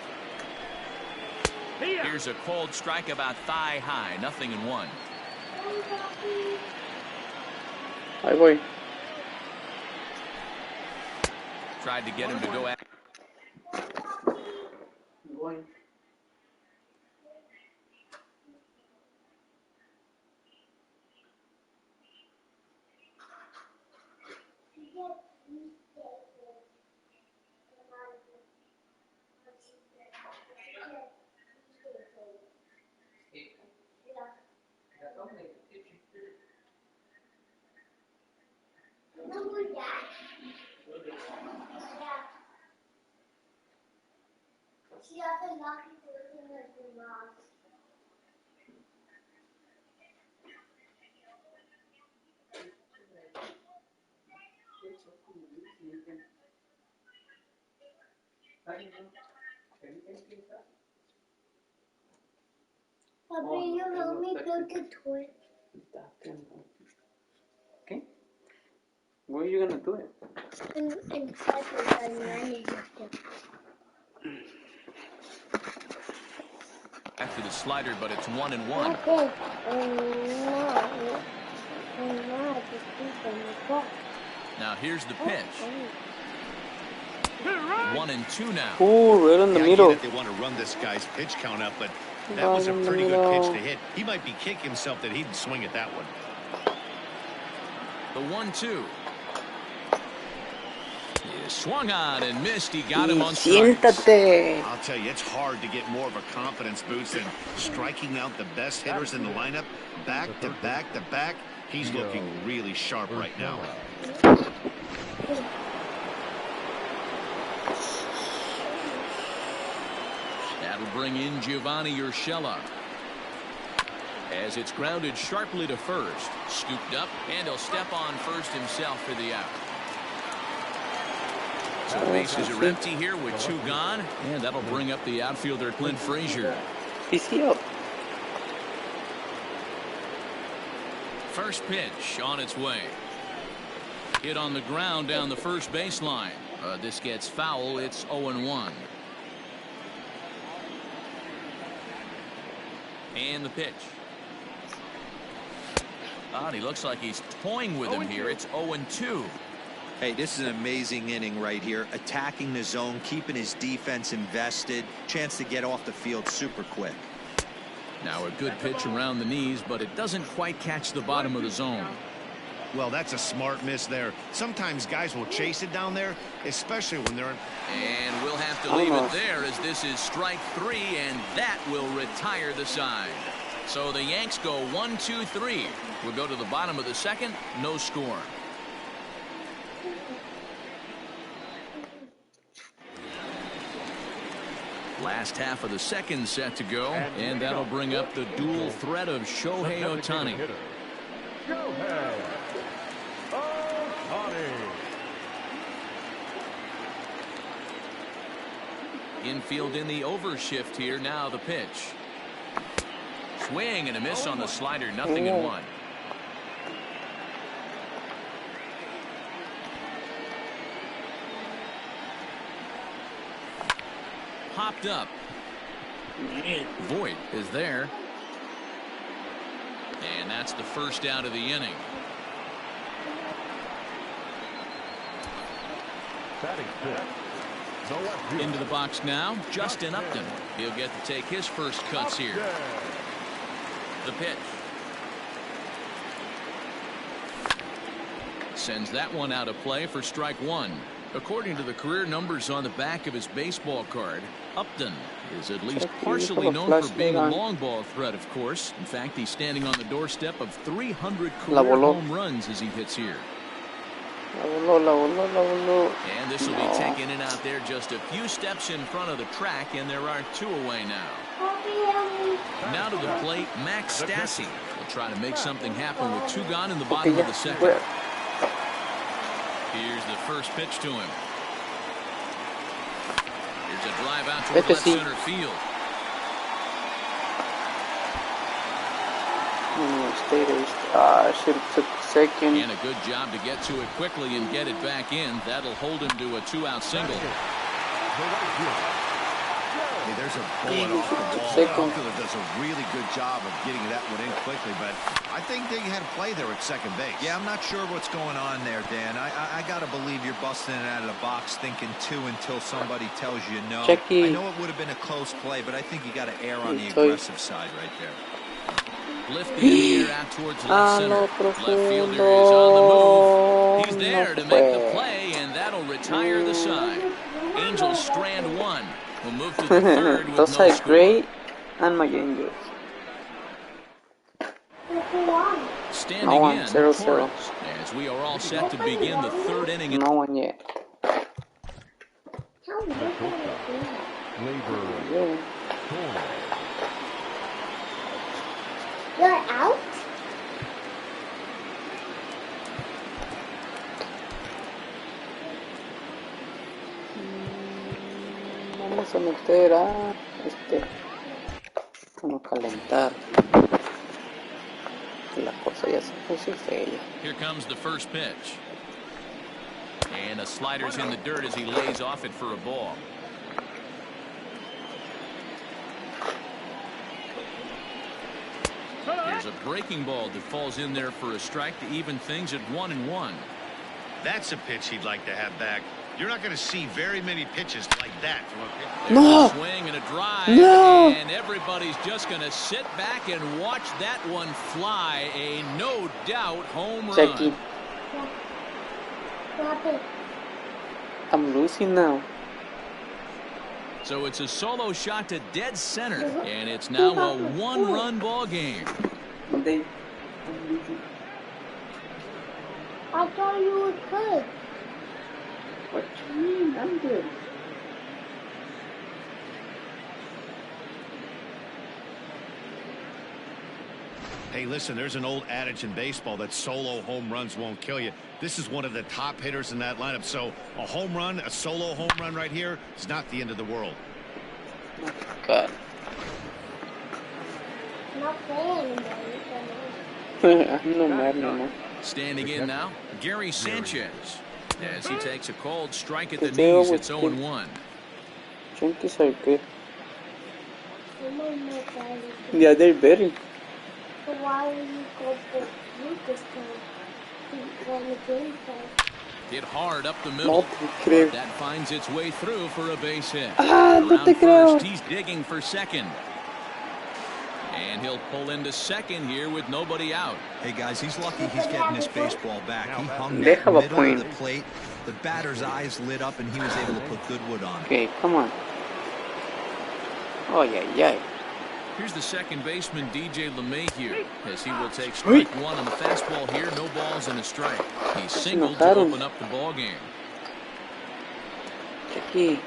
Here's a cold strike about thigh high, 0-1. Ahí voy. Tried to get him to go at. Papi, you help me build the toy. Okay. Where are you gonna do it? Inside the manager. After the slider, but it's 1-1. Okay. No, just keep on the clock. Now here's the pitch. 1-2 now. Ooh, right in the Yeah, I middle. get it. They want to run this guy's pitch count up, but that was a pretty good pitch to hit. He might be kicking himself that he didn't swing at that one. The 1-2. He swung on and missed. He got him on strikes. Siéntate. I'll tell you, it's hard to get more of a confidence boost than striking out the best hitters in the lineup back to back to back. He's looking really sharp right now. That'll bring in Giovanni Urshela. As it's grounded sharply to first. Scooped up, and he'll step on first himself for the out. So the bases are empty here with 2 gone, and that'll bring up the outfielder Clint Frazier. He's here. First pitch on its way. Hit on the ground down the first baseline. This gets foul. It's 0-1. And the pitch. And he looks like he's toying with him here. It's 0-2. Hey, this is an amazing inning right here. Attacking the zone, keeping his defense invested. Chance to get off the field super quick. Now a good pitch around the knees, but it doesn't quite catch the bottom of the zone. Well, that's a smart miss there. Sometimes guys will chase it down there, especially when they're... And we'll have to leave it there as this is strike 3, and that will retire the side. So the Yanks go 1-2-3. We'll go to the bottom of the second. No score. Last half of the second set to go, and that'll bring up the dual threat of Shohei Ohtani. Shohei Ohtani. Infield in the overshift here. Now the pitch. Swing and a miss on the slider. 0-1. Popped up. Voit is there. And that's the first out of the inning. Batting fifth. Into the box now, Justin Upton. He'll get to take his first cuts here. The pitch. Sends that one out of play for strike 1. According to the career numbers on the back of his baseball card, Upton is at least partially known for being a long ball threat, of course. In fact, he's standing on the doorstep of 300 career home runs as he hits here. And this will be taken in out there just a few steps in front of the track, and there are 2 away now. Now to the plate, Max Stassi will try to make something happen with 2 gone in the bottom of the second. Here's the first pitch to him. Here's a drive out toward left center field. Should have took second. And a good job to get to it quickly and get it back in. That'll hold him to a 2-out single. Hey, there's a bullet off the ball. The outfielder does a really good job of getting that one in quickly, but I think they had a play there at second base. Yeah, I'm not sure what's going on there, Dan. I got to believe you're busting it out of the box thinking 2 until somebody tells you no. Checky. I know it would have been a close play, but I think you got to err on the aggressive side right there. Lifted in the air out towards left center. Left fielder is on the move. He's there to make the play, and that'll retire the side. Angels strand 1. We'll move to the third with Those no are score. great, and my Angels. Standing No one, in, 0-0. Torres, as we are all set to begin the third inning. No one yet. Labor Yeah. Torres. You're out? Vamos a meter a como calentar. La cosa ya se puso fea. Here comes the first pitch. And a slider's in the dirt as he lays off it for a ball. Here's a breaking ball that falls in there for a strike to even things at 1-1. That's a pitch he'd like to have back. You're not going to see very many pitches like that from a pitcher. No. There's a swing and a drive. No. And everybody's just going to sit back and watch that one fly. A no doubt home run. Jackie, Happy. I'm losing now. So it's a solo shot to dead center. And it's now a one-run ball game. I thought you were good. What you mean? I'm good. Hey, listen, there's an old adage in baseball that solo home runs won't kill you. This is one of the top hitters in that lineup. So a home run, a solo home run right here is not the end of the world. God. I'm not playing anymore. I'm no mad no more. Standing in now, Gary Sanchez. As he takes a cold strike at the They knees, always it's 0-1. Junkies are good. I'm on my bed. Yeah, they're very. So why will you go for Lucas when the game plays? Hit hard up the No middle. te creo. That finds its way through for a base hit. Ah, no Around te creo. first, he's digging for second. And he'll pull into second here with nobody out. Hey, guys, he's lucky he's getting this baseball back. He hung that Déjalo middle of point. the plate. The batter's eyes lit up, and he was able to put good wood on it. Okay, come on. Oh, yeah. Here's the second baseman, DJ LeMahieu, as he will take strike one on the fastball here. No balls and a strike. He singled to enojaron. open up the ball game. Jackie.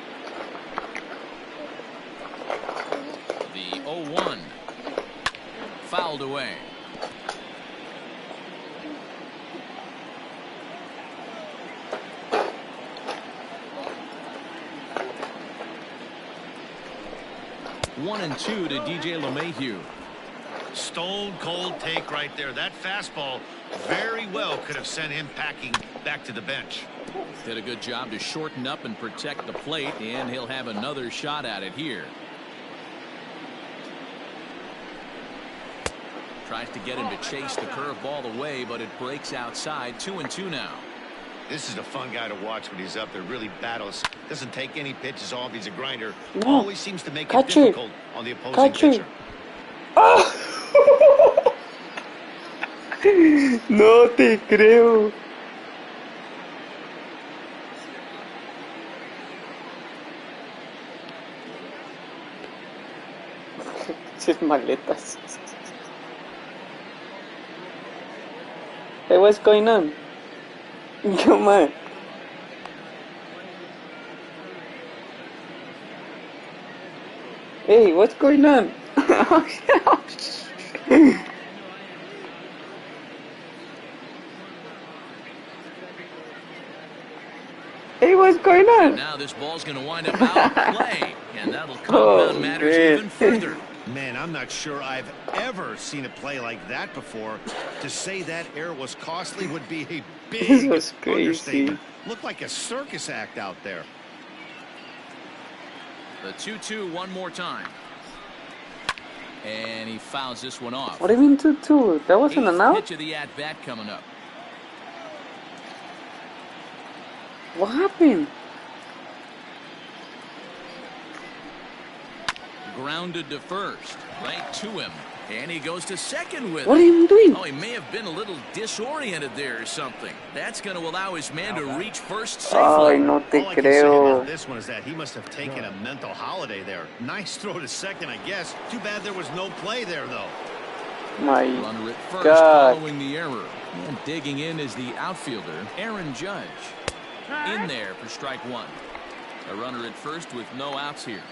The 0-1. Fouled away. One and two to DJ LeMahieu. Stone cold take right there. That fastball very well could have sent him packing back to the bench. Did a good job to shorten up and protect the plate, and he'll have another shot at it here. Tries to get him to chase the curveball away, but it breaks outside. 2-2 now. This is a fun guy to watch when he's up there. Really battles. Doesn't take any pitches off. He's a grinder. No. Always seems to make it Catch it. difficult on the opposing Catch it. pitcher. Oh. No te creo. Sus maletas. Hey, what's going on? Come on. Hey, what's going on? Hey, what's going on? Now this ball's going to wind up out of play, and that'll compound matters man. even further. Man, I'm not sure I've ever seen a play like that before. To say that error was costly would be a This big was crazy. understatement. Looked like a circus act out there. The 2-2 one more time. And he fouls this one off. What do you mean 2-2? That wasn't an Eighth out? pitch of the at-bat coming up. What happened? Grounded to first. Right to him. And he goes to second with What are it. you doing? Oh, he may have been a little disoriented there or something. That's going to allow his man to reach first Ay, safely. no te All I can say about creo. this one is that he must have taken a mental holiday there. Nice throw to second, I guess. Too bad there was no play there, though. My Runner at first God. following the error. And digging in is the outfielder, Aaron Judge. In there for strike one. A runner at first with no outs here.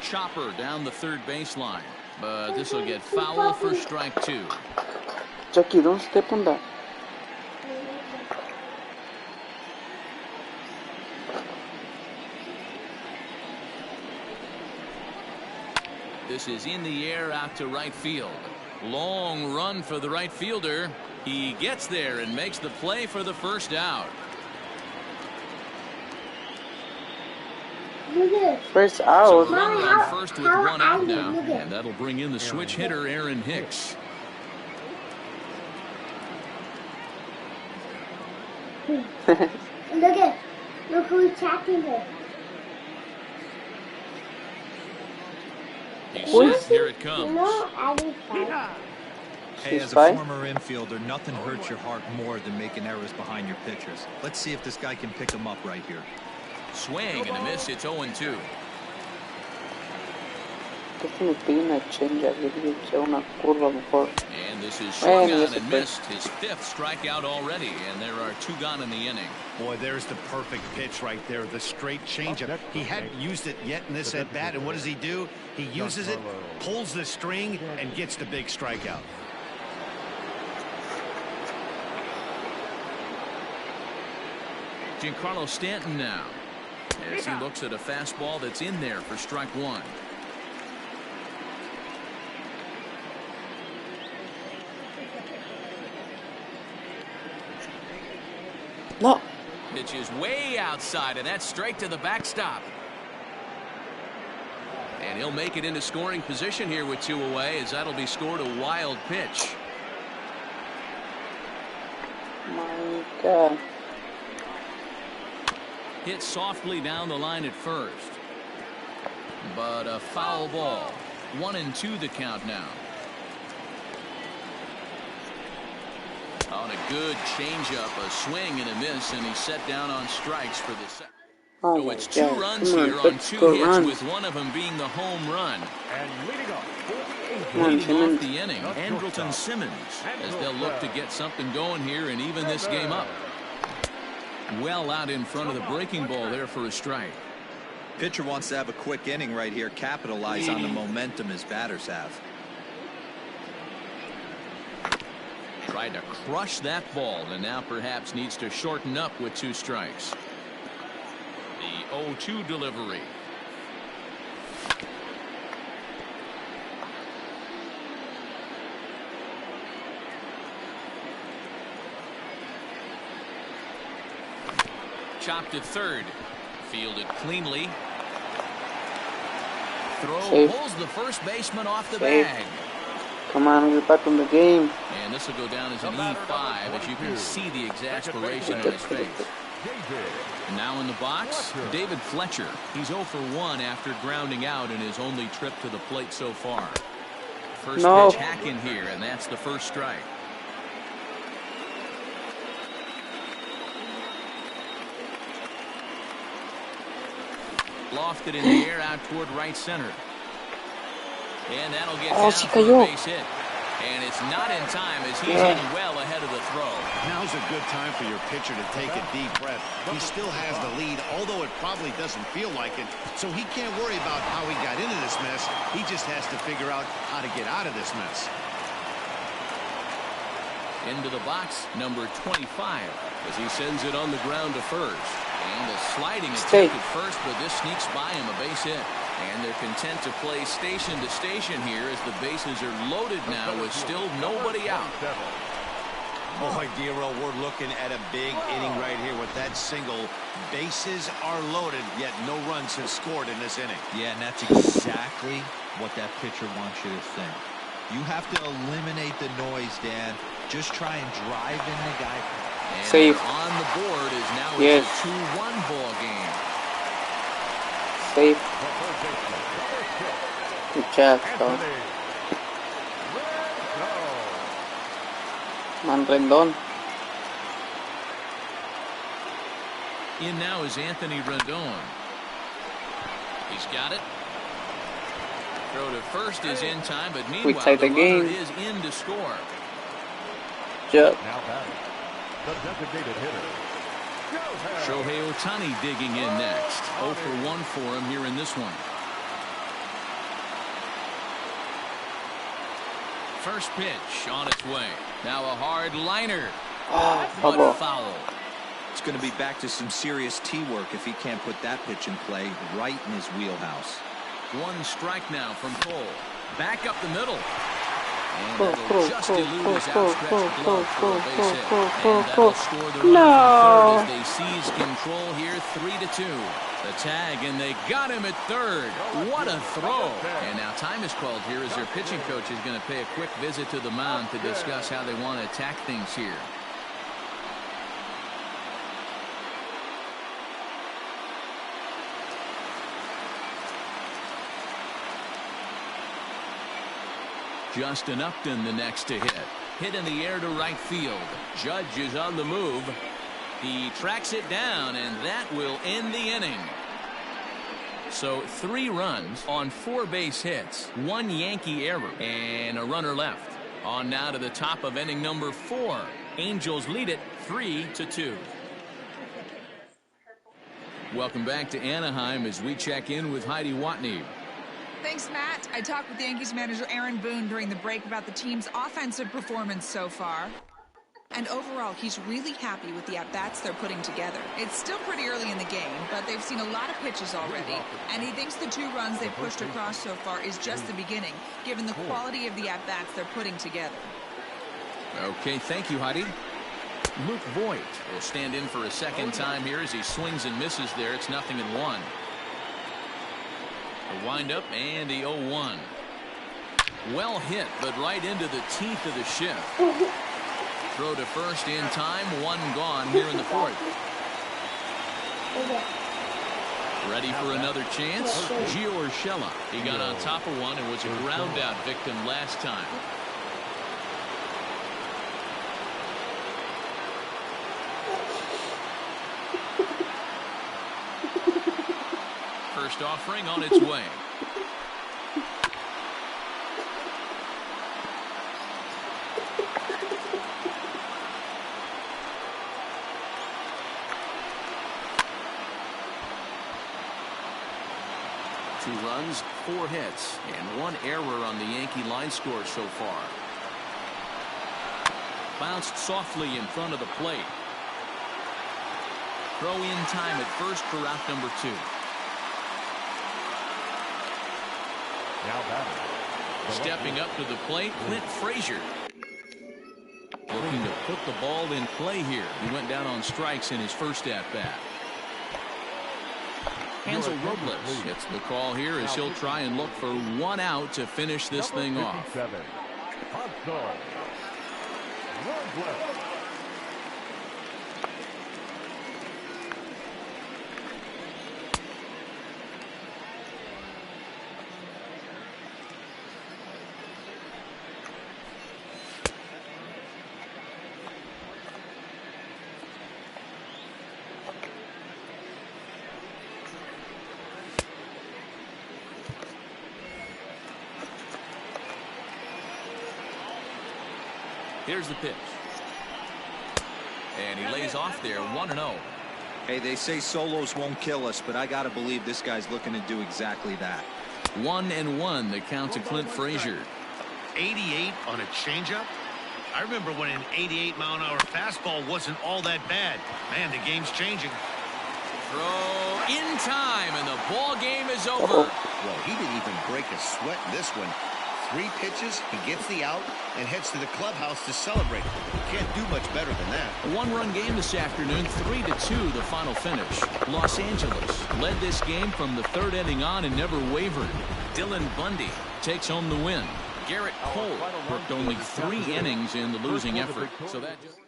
Chopper down the third baseline. But this will get foul for strike 2. Jackie, don't step on that. This is in the air out to right field. Long run for the right fielder. He gets there and makes the play for the first out. First out. Runner on first with 1 out now, and that'll bring in the switch hitter Aaron Hicks. Look who's chatting her. He says, here it comes. Hey, as a former infielder, nothing hurts your heart more than making errors behind your pitchers. Let's see if this guy can pick them up right here. Swing and a miss. It's 0-2. Déjame pedir una change, una curva mejor. And this is swung on and missed. His 5th strikeout already, and there are 2 gone in the inning. Boy, there's the perfect pitch right there, the straight changeup. He hadn't used it yet in this at-bat, and what does he do? He uses it, pulls the string, and gets the big strikeout. Giancarlo Stanton now, as he looks at a fastball that's in there for strike 1. No. Pitch is way outside, and that's straight to the backstop. And he'll make it into scoring position here with 2 away, as that'll be scored a wild pitch. My God. Hit softly down the line at first. But a foul ball. 1-2 the count now. On a good changeup, a swing and a miss, and he's set down on strikes for the second. Oh So it's 2 runs here on 2 hits, with one of them being the home run. And leading off Leading off the inning, Andrelton Simmons, as they'll look to get something going here and even this game up. Well out in front of the breaking ball there for a strike. Pitcher wants to have a quick inning right here, capitalize on the momentum his batters have. Tried to crush that ball, and now perhaps needs to shorten up with 2 strikes. The 0-2 delivery. Chopped to third. Fielded cleanly. Throw pulls the first baseman off the bag. Come on, we're back in the game. And this will go down as an E5, as you can see the exasperation on his face. And now in the box, David Fletcher. He's 0 for 1 after grounding out in his only trip to the plate so far. First pitch hack in here, and that's the first strike. Lofted in the air out toward right center. And that'll get down for a base hit. And it's not in time, as he's in well ahead of the throw. Now's a good time for your pitcher to take a deep breath. He still has the lead, although it probably doesn't feel like it. So he can't worry about how he got into this mess. He just has to figure out how to get out of this mess. Into the box, number 25, as he sends it on the ground to first. And a sliding attempt at first, but this sneaks by him, a base hit. And they're content to play station to station here, as the bases are loaded now with still nobody out. Boy, Dero, we're looking at a big inning right here with that single. Bases are loaded, yet no runs have scored in this inning. Yeah, and that's exactly what that pitcher wants you to think. You have to eliminate the noise, Dan. Just try and drive in the guy. And safe on the board is now a 2-1 ball game. Safe. Good job, though. Man Rendon. In now is Anthony Rendon. He's got it. Throw to first is in time, but meanwhile tie the game. is in to score. Yep. Now batting, the designated hitter, Shohei Ohtani digging in next. 0 for 1 for him here in this one. First pitch on its way. Now a hard liner. Bubble. But foul. It's going to be back to some serious tee work if he can't put that pitch in play right in his wheelhouse. One strike now from Cole. Back up the middle. And it'll just elude his outstretched glove for a base hit. And that'll score the run from third as they seize control here 3-2. The tag, and they got him at third. What a throw. And now time is called here as their pitching coach is going to pay a quick visit to the mound to discuss how they want to attack things here. Justin Upton the next to hit. Hit in the air to right field. Judge is on the move. He tracks it down, and that will end the inning. So 3 runs on 4 base hits, 1 Yankee error, and a runner left. On now to the top of inning number 4. Angels lead it 3-2. Welcome back to Anaheim as we check in with Heidi Watney. Thanks, Matt. I talked with Yankees manager Aaron Boone during the break about the team's offensive performance so far. And overall, he's really happy with the at-bats they're putting together. It's still pretty early in the game, but they've seen a lot of pitches already. And he thinks the 2 runs they've pushed across so far is just the beginning, given the quality of the at-bats they're putting together. Okay, thank you, Heidi. Luke Voigt will stand in for a second time here as he swings and misses there. It's 0-1. The windup and the 0-1. Well hit, but right into the teeth of the shift. Throw to first in time. 1 gone here in the 4th. Ready for another chance? Gio Urshela. He got on top of one and was a ground out victim last time. First offering on its way. Two runs, 4 hits, and 1 error on the Yankee line score so far. Bounced softly in front of the plate. Throw in time at first for out number 2. Now batting. Stepping up to the plate, Clint Frazier. Looking to put the ball in play here. He went down on strikes in his first at-bat. Hansel Robles gets the call here as he'll try and look for 1 out to finish this thing off. Here's the pitch. And he lays off there, 1-0. Hey, they say solos won't kill us, but I got to believe this guy's looking to do exactly that. 1-1, the count to Clint Frazier. 88 on a changeup? I remember when an 88-mile-an-hour fastball wasn't all that bad. Man, the game's changing. Throw in time, and the ball game is over. Well, he didn't even break a sweat in this one. 3 pitches, he gets the out, and heads to the clubhouse to celebrate. Can't do much better than that. A 1-run game this afternoon, 3-2 the final finish. Los Angeles led this game from the 3rd inning on and never wavered. Dylan Bundy takes home the win. Garrett Cole worked only 3 innings in the losing effort. So that just...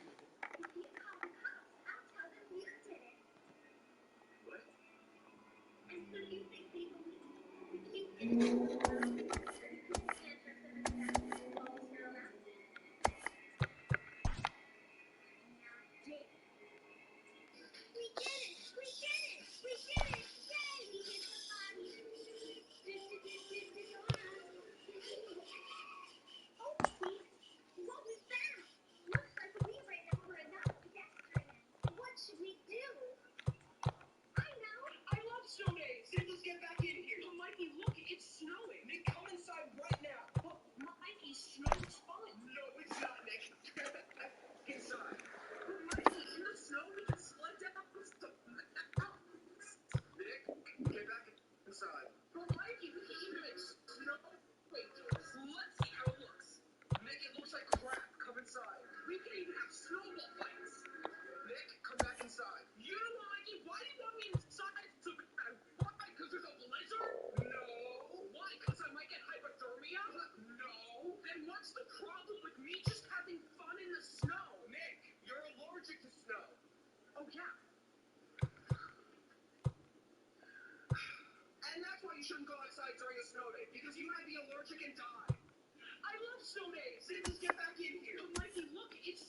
Let's get back in here. Oh, Mikey, look, it's snowing.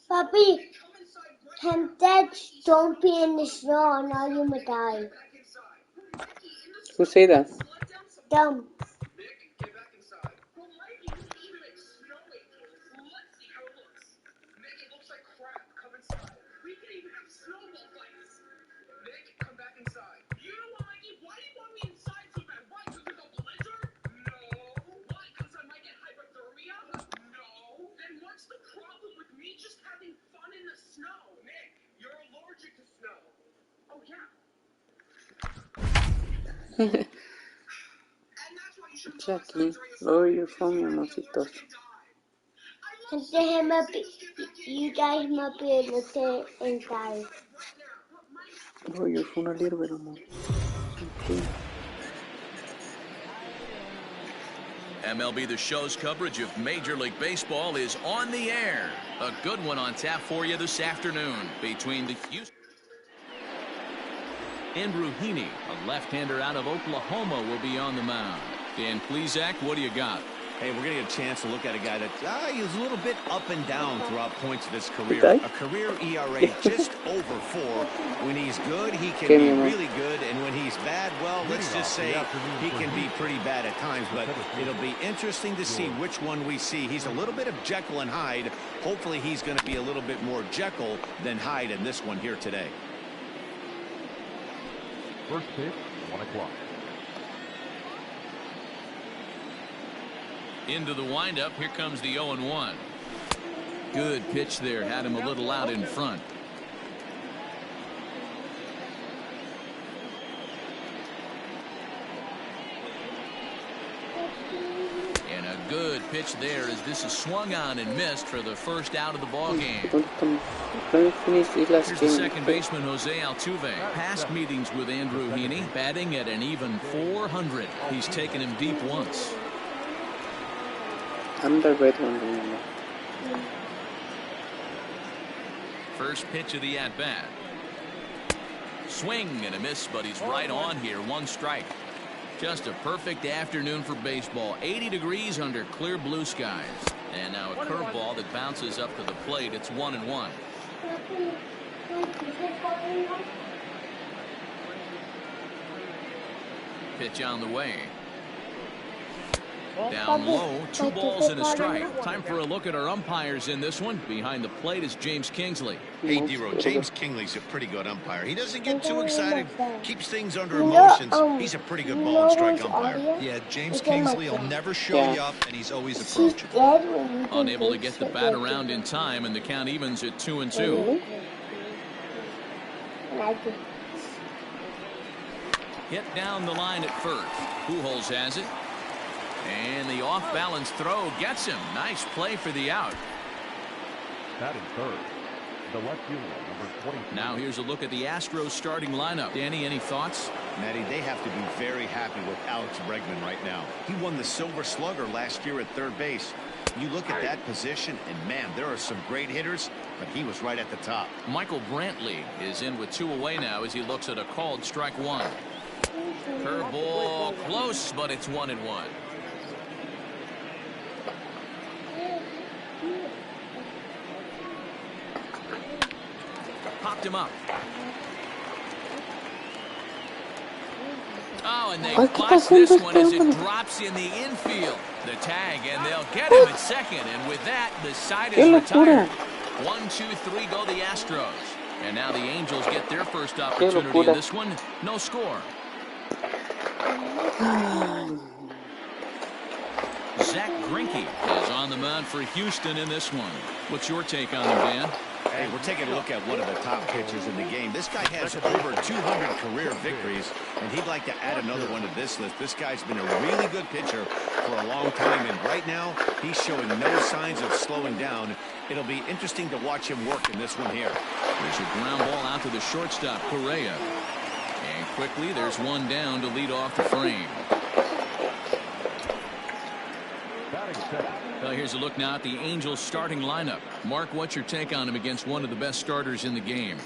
Puppy, can Dad don't be in the snow or now you may die. Who say that? Dumb. Jackie, where are you from, mi amorcito? You guys might be able to inside. Where are you from a little bit, amor? Okay. MLB The Show's coverage of Major League Baseball is on the air. A good one on tap for you this afternoon between the Houston. Andrew Heaney, a left-hander out of Oklahoma, will be on the mound. Dan Plesac, what do you got? Hey, we're going to get a chance to look at a guy that he's a little bit up and down throughout points of his career. Okay. A career ERA just over 4. When he's good, he can be really good. And when he's bad, well, let's just say he can be pretty bad at times. But it'll be interesting to see which one we see. He's a little bit of Jekyll and Hyde. Hopefully he's going to be a little bit more Jekyll than Hyde in this one here today. First pitch, 1 o'clock. Into the windup. Here comes the 0-1. Good pitch there. Had him a little out in front. And a good pitch there as this is swung on and missed for the first out of the ball game. Here's the second baseman, Jose Altuve. Past meetings with Andrew Heaney, batting at an even 400. He's taken him deep once. I'm the red one, remember. First pitch of the at-bat. Swing and a miss, but he's right on here. 1 strike. Just a perfect afternoon for baseball. 80 degrees under clear blue skies. And now a curveball that bounces up to the plate. It's 1-1. Pitch on the way. Down low, 2 balls and a strike. Time for a look at our umpires in this one. Behind the plate is James Kingsley. Hey, D-Row, James Kingsley's a pretty good umpire. He doesn't get too excited, keeps things under emotions. He's a pretty good ball and strike umpire. Yeah, James Kingsley will never show you up, and he's always approachable. Unable to get the bat around in time, and the count evens at 2-2. Hit down the line at first. Pujols has it. And the off-balance throw gets him. Nice play for the out. Batting third, the left fielder, number 23. Now here's a look at the Astros starting lineup. Danny, any thoughts? Matty, they have to be very happy with Alex Bregman right now. He won the Silver Slugger last year at third base. You look at that position, and man, there are some great hitters, but he was right at the top. Michael Brantley is in with 2 away now as he looks at a called strike 1. Curveball close, but it's 1-1. Popped him up. Oh, and they bust this one as it drops in the infield. The tag, and they'll get him at second. And with that, the side is retired. 1, 2, 3 go the Astros. And now the Angels get their first opportunity in this one. No score. Zach Greinke is on the mound for Houston in this one. What's your take on him, Dan? Hey, we're taking a look at one of the top pitchers in the game. This guy has over 200 career victories, and he'd like to add another one to this list. This guy's been a really good pitcher for a long time, and right now he's showing no signs of slowing down. It'll be interesting to watch him work in this one here. There's a ground ball out to the shortstop, Correa. And quickly, there's one down to lead off the frame. Well, here's a look now at the Angels starting lineup. Mark, what's your take on him against one of the best starters in the game?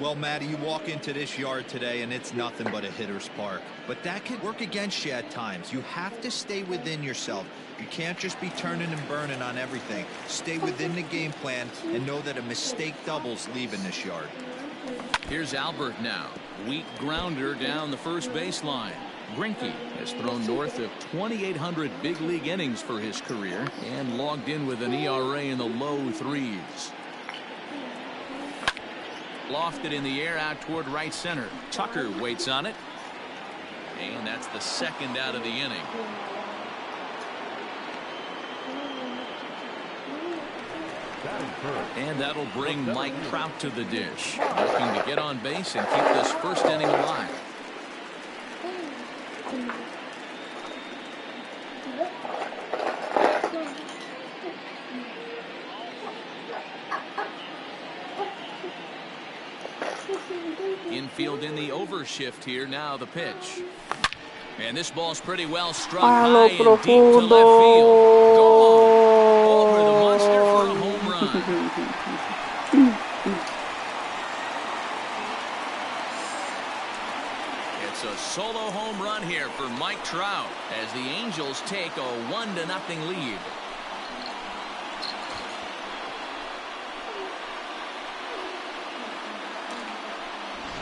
Well, Matty, you walk into this yard today and it's nothing but a hitter's park. But that could work against you at times. You have to stay within yourself. You can't just be turning and burning on everything. Stay within the game plan and know that a mistake doubles leaving this yard. Here's Albert now. Weak grounder down the first baseline. Greinke has thrown north of 2,800 big league innings for his career and logged in with an ERA in the low 3s. Lofted in the air out toward right center. Tucker waits on it. And that's the second out of the inning. And that'll bring Mike Trout to the dish, looking to get on base and keep this first inning alive. Infield in the overshift here. Now the pitch. And this ball's pretty well struck high and deep to left field. Go on. Over the monster for a home run. It's a solo home run here for Mike Trout as the Angels take a 1-0 lead.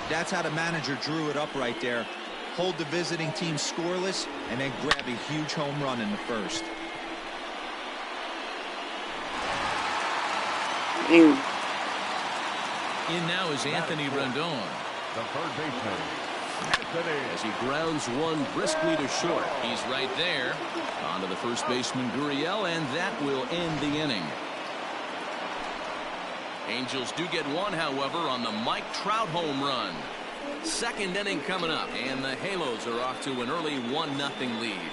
That's how the manager drew it up right there. Hold the visiting team scoreless and then grab a huge home run in the first. In now is Anthony Rendon. The third baseman, As he grounds one briskly to short. He's right there. On to the first baseman, Gurriel, and that will end the inning. Angels do get one, however, on the Mike Trout home run. Second inning coming up, and the Halos are off to an early 1-0 lead.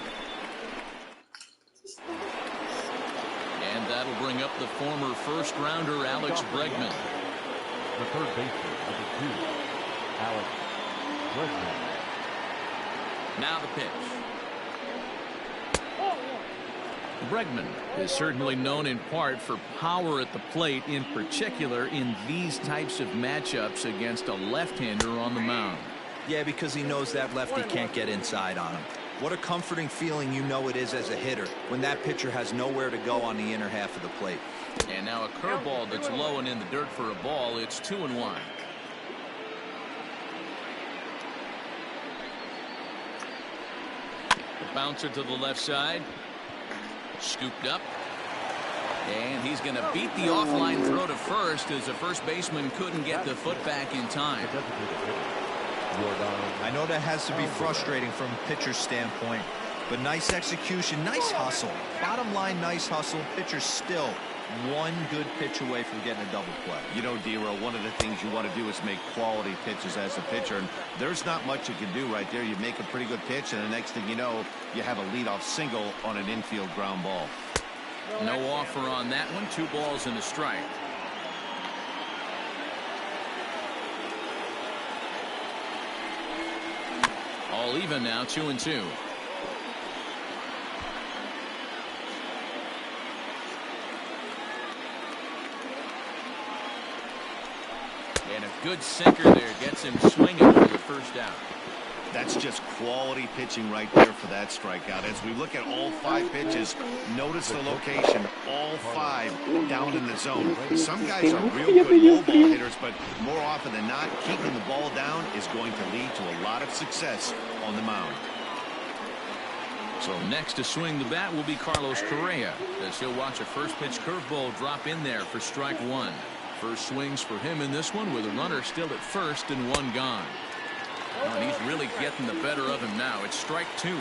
And that'll bring up the former first-rounder Alex Bregman. the third baseman, number 2, Alex Bregman. Now the pitch. Bregman is certainly known in part for power at the plate, in particular in these types of matchups against a left-hander on the mound. Yeah, because he knows that lefty can't get inside on him. What a comforting feeling you know it is as a hitter when that pitcher has nowhere to go on the inner half of the plate. And now a curveball that's low and in the dirt for a ball. It's 2-1. The bouncer to the left side. Scooped up. And he's going to beat the offline throw to first as the first baseman couldn't get the foot back in time. I know that has to be frustrating from a pitcher's standpoint, but nice execution, nice hustle. Bottom line, nice hustle. Pitcher's still one good pitch away from getting a double play. You know, D-Row, one of the things you want to do is make quality pitches as a pitcher, and there's not much you can do right there. You make a pretty good pitch, and the next thing you know, you have a leadoff single on an infield ground ball. No offer on that one. 2 balls and a strike. All even now, 2-2. And a good sinker there gets him swinging for the first out. That's just quality pitching right there for that strikeout. As we look at all 5 pitches, notice the location. All 5 down in the zone. Some guys are real good low ball hitters, but more often than not, keeping the ball down is going to lead to a lot of success on the mound. So next to swing the bat will be Carlos Correa, as he'll watch a first pitch curveball drop in there for strike 1. First swings for him in this one with a runner still at first and 1 gone. Oh, and he's really getting the better of him now. It's strike 2.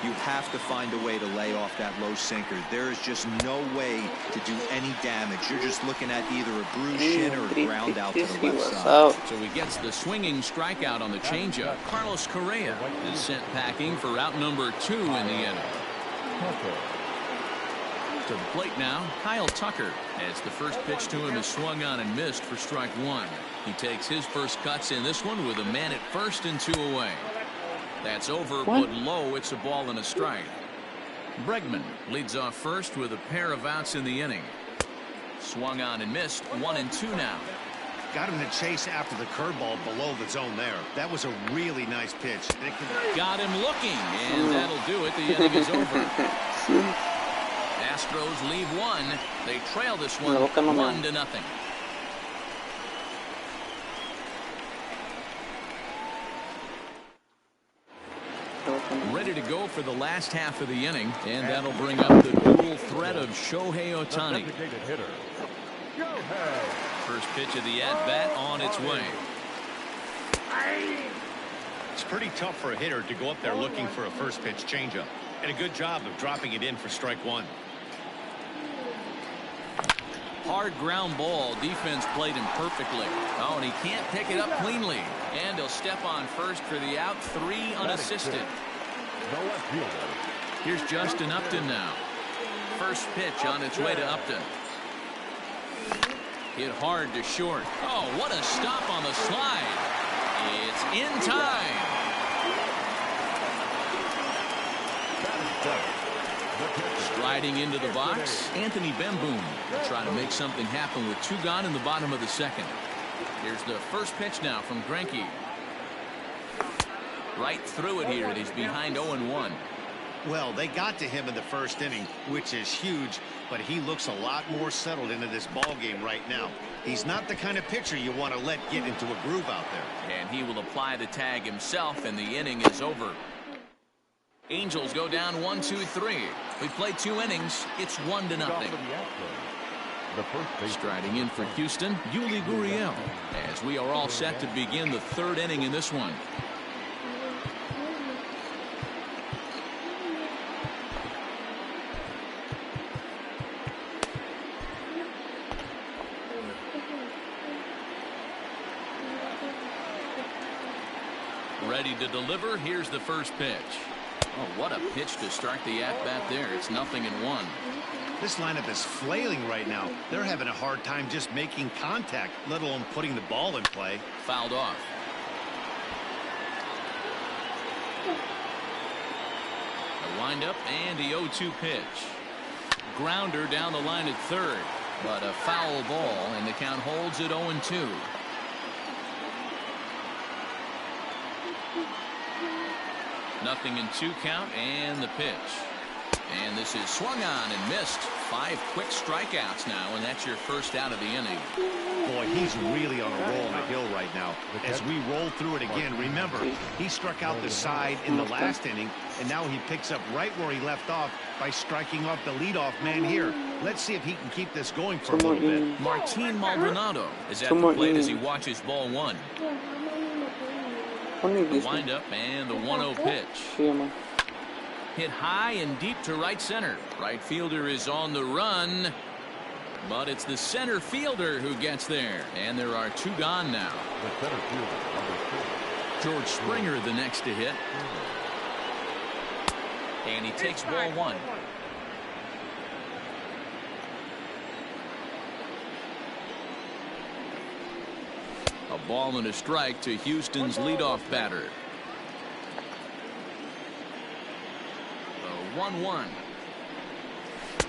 you have to find a way to lay off that low sinker. There is just no way to do any damage. You're just looking at either a bruised shin or a ground out to the left side. So he gets the swinging strikeout on the changeup. Carlos Correa is sent packing for out number 2 in the inning. To the plate now, Kyle Tucker, as the first pitch to him is swung on and missed for strike 1. He takes his first cuts in this one with a man at first and 2 away. That's over, but low. It's a ball and a strike. Bregman leads off first with a pair of outs in the inning. Swung on and missed. 1 and 2 now. Got him to chase after the curveball below the zone there. That was a really nice pitch. Got him looking, and that'll do it. The inning is over. Astros leave 1. They trail this one 1-0. Ready to go for the last half of the inning, and that'll bring up the dual threat of Shohei Ohtani. First pitch of the at-bat on its way. It's pretty tough for a hitter to go up there looking for a first pitch changeup, and a good job of dropping it in for strike 1. Hard ground ball. Defense played him perfectly. Oh, and he can't pick it up cleanly. And he'll step on first for the out. 3 unassisted. Here's Justin Upton now. First pitch on its way to Upton. Hit hard to short. Oh, what a stop on the slide. It's in time. Striding into the box, Anthony Bemboom will try to make something happen with 2 gone in the bottom of the second. Here's the first pitch now from Greinke. Right through it here, and he's behind 0-1. Well, they got to him in the first inning, which is huge, but he looks a lot more settled into this ball game right now. He's not the kind of pitcher you want to let get into a groove out there. And he will apply the tag himself, and the inning is over. Angels go down 1-2-3. We played 2 innings. It's 1-0. Striding in for Houston, Yuli Gurriel, as we are all set to begin the 3rd inning in this one. Ready to deliver. Here's the first pitch. Oh, what a pitch to start the at-bat there. It's 0-1. This lineup is flailing right now. They're having a hard time just making contact, let alone putting the ball in play. Fouled off. A windup and the 0-2 pitch. Grounder down the line at third, but a foul ball, and the count holds at 0-2. Nothing in 2 count, and the pitch. And this is swung on and missed. 5 quick strikeouts now, and that's your first out of the inning. Boy, he's really on a roll on the hill right now. As we roll through it again, remember, he struck out the side in the last inning, and now he picks up right where he left off by striking off the leadoff man here. Let's see if he can keep this going for a little bit. Martin Maldonado is at the plate as he watches ball 1. The windup and the 1-0 pitch. Hit high and deep to right center. Right fielder is on the run, but it's the center fielder who gets there, and there are 2 gone now. George Springer the next to hit, and he takes ball 1. A ball and a strike to Houston's leadoff batter. 1-1.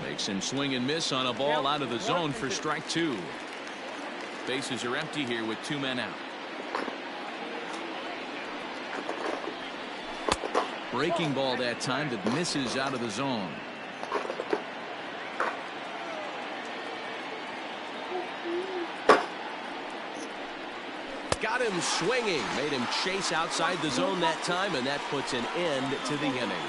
Makes him swing and miss on a ball out of the zone for strike 2. Bases are empty here with 2 men out. Breaking ball that time that misses out of the zone. Got him swinging. Made him chase outside the zone that time, and that puts an end to the inning.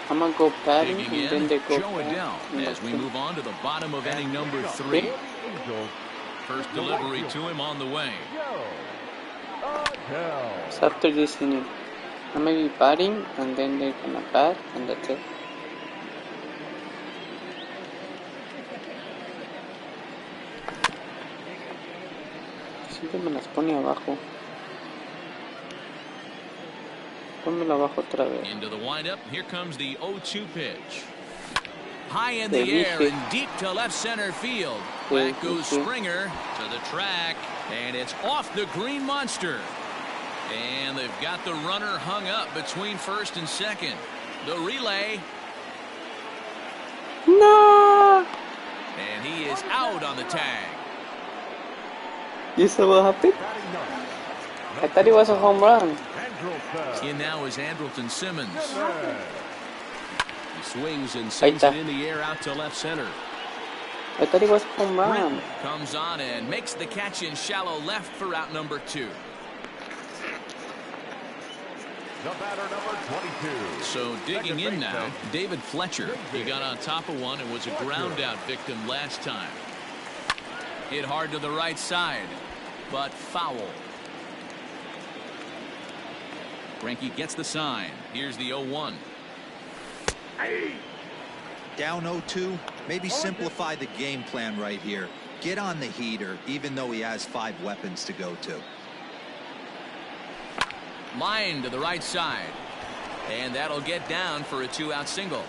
I'm gonna go batting and then they go Joe Adell as we move on to the bottom of inning number 3. First delivery to him on the way. It's after this inning. Maybe batting, and then they're gonna bat, and that's it. Siempre me las pone abajo. Pónmelo abajo otra vez. Into the windup. Here comes the 0-2 pitch. High in the air and deep to left center field. Back goes Springer to the track, and it's off the green monster. And they've got the runner hung up between first and second. The relay. No! And he is out on the tag. You saw what happened? I thought it was a home run. In now is Andrelton Simmons. He swings and sends it in the air out to left center. I thought it was home run. Comes on and makes the catch in shallow left for out number 2. The batter, number 22. So digging in now, David Fletcher. He got on top of one and was a ground out victim last time. Hit hard to the right side, but foul. Greinke gets the sign. Here's the 0-1. Down 0-2. Maybe simplify the game plan right here. Get on the heater, even though he has 5 weapons to go to. Line to the right side. And that'll get down for a 2-out single.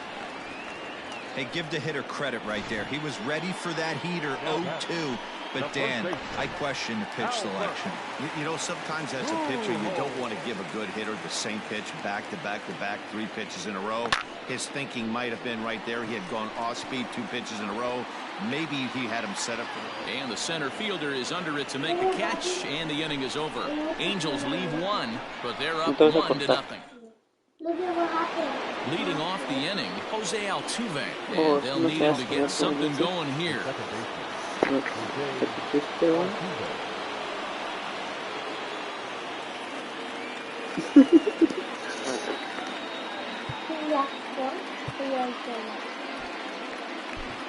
Hey, give the hitter credit right there. He was ready for that heater 0-2. But Dan, I question the pitch selection. You know, sometimes as a pitcher, you don't want to give a good hitter the same pitch back to back to back, 3 pitches in a row. His thinking might have been right there. He had gone off speed 2 pitches in a row. Maybe he had him set up. And the center fielder is under it to make the catch, and the inning is over. Angels leave 1, but they're up 1-0. Look at what happened. Leading off the inning, Jose Altuve. And they'll need him to get something going here.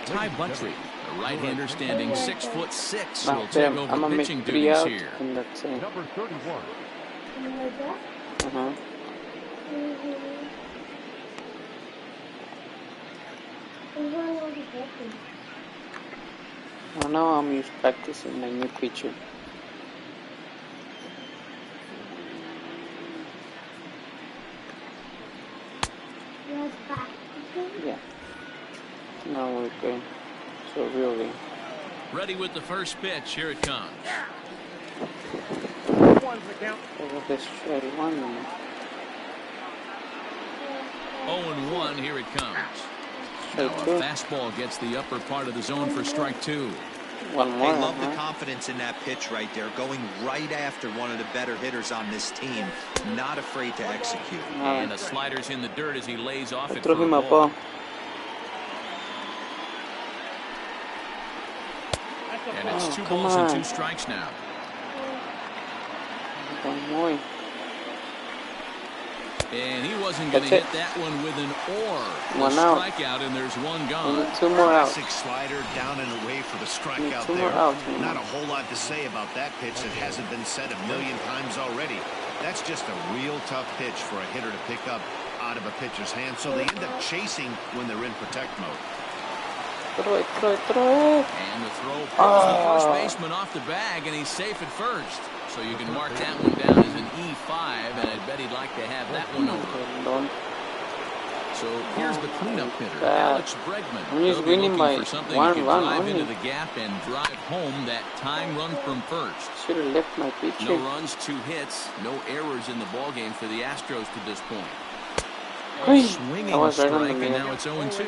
Ty Buttrey, a right-hander standing 6'6", will take over pitching duties here. Number 31. Well, now I'm just practicing my new pitcher. Yeah. Now we're going. So really. Ready with the first pitch. Here it comes. 0-1. Here it comes. Now a fastball gets the upper part of the zone for strike 2. One more. They love the confidence in that pitch right there, going right after one of the better hitters on this team, not afraid to execute. And the slider's in the dirt as he lays off it. For a ball. And it's 2 balls and 2 strikes now. One more. And he wasn't going to hit that one with an or. The strikeout, and there's 1 gone. 2 more outs. Classic slider down and away for the strikeout there. Not a whole lot to say about that pitch that hasn't been said a million times already. That's just a real tough pitch for a hitter to pick up out of a pitcher's hand, so they end up chasing when they're in protect mode. Throw it. And the throw pulls the first baseman off the bag, and he's safe at first. So you can mark that one down as an E5, and I bet he'd like to have that one over. So here's the cleanup hitter, Alex Bregman. He's winning by for something 1 he can run drive only. into the gap and drive home that tying run from first. Should have left my pitcher. No runs, 2 hits, no errors in the ball game for the Astros to this point. Swinging strike, and now it's 0-2.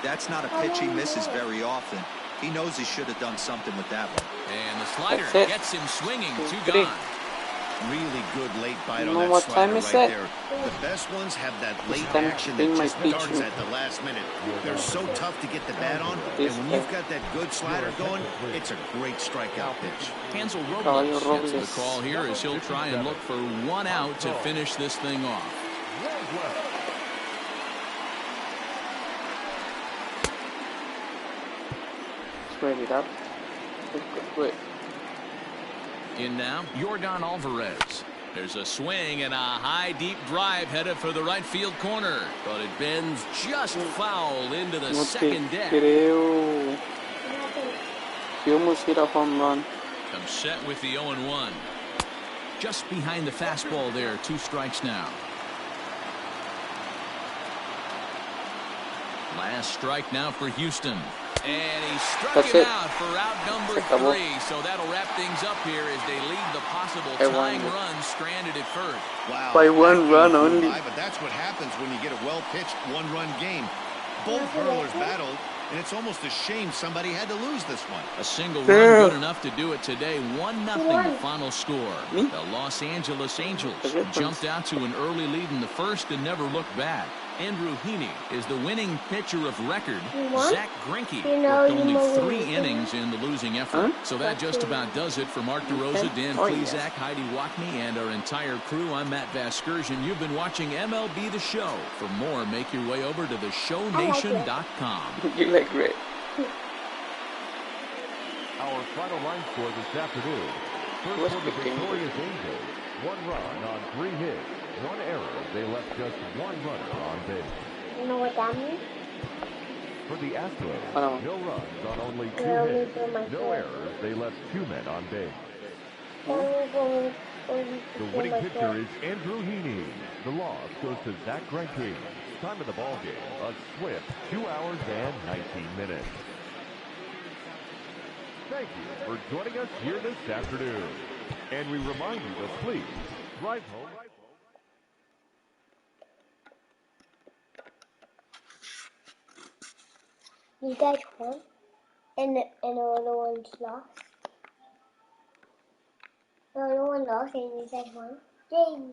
That's not a pitch he misses very often. He knows he should have done something with that one. And the slider gets him swinging. 2 gone. Really good late bite on that slider right there. The best ones have that late action that just starts at the last minute. They're so tough to get the bat on, and when you've got that good slider going, it's a great strikeout pitch. Hansel Robles gets the call here as he'll try and look for 1 out to finish this thing off. Spread it up. Wait. In now, Yordan Alvarez. There's a swing and a high deep drive headed for the right field corner, but it bends just foul into the No te second deck. creo. Si vamos a ir a home run. Comes set with the 0-1. Just behind the fastball there. 2 strikes now. Last strike now for Houston. And he struck him out for out number 3. So that'll wrap things up here as they leave the possible tying run stranded at first. Wow. By 1 run only. But that's what happens when you get a well-pitched 1-run game. Both hurlers battled, and it's almost a shame somebody had to lose this one. A single run good enough to do it today. 1-0 the final score. The Los Angeles Angels jumped out to an early lead in the first and never looked back. Andrew Heaney is the winning pitcher of record. Zach Greinke worked only 3 innings in the losing effort. So that just about does it for Mark DeRosa, Dan Plesac, Heidi Wackney, and our entire crew. I'm Matt Vasgersian. You've been watching MLB The Show. For more, make your way over to theshownation.com. You like red. Our final line score this afternoon. First for the victorious Angels. 1 run on 3 hits. 1 error. They left just 1 runner on base. You know what that means? For the Astros, no runs on only 2 hits. No errors. They left 2 men on base. The winning pitcher is Andrew Heaney. The loss goes to Zach Greinke. Time of the ball game, a swift 2 hours and 19 minutes. Thank you for joining us here this afternoon. And we remind you to please drive home. You guys won, and the other one's lost. The other one lost, and you guys won. Yay!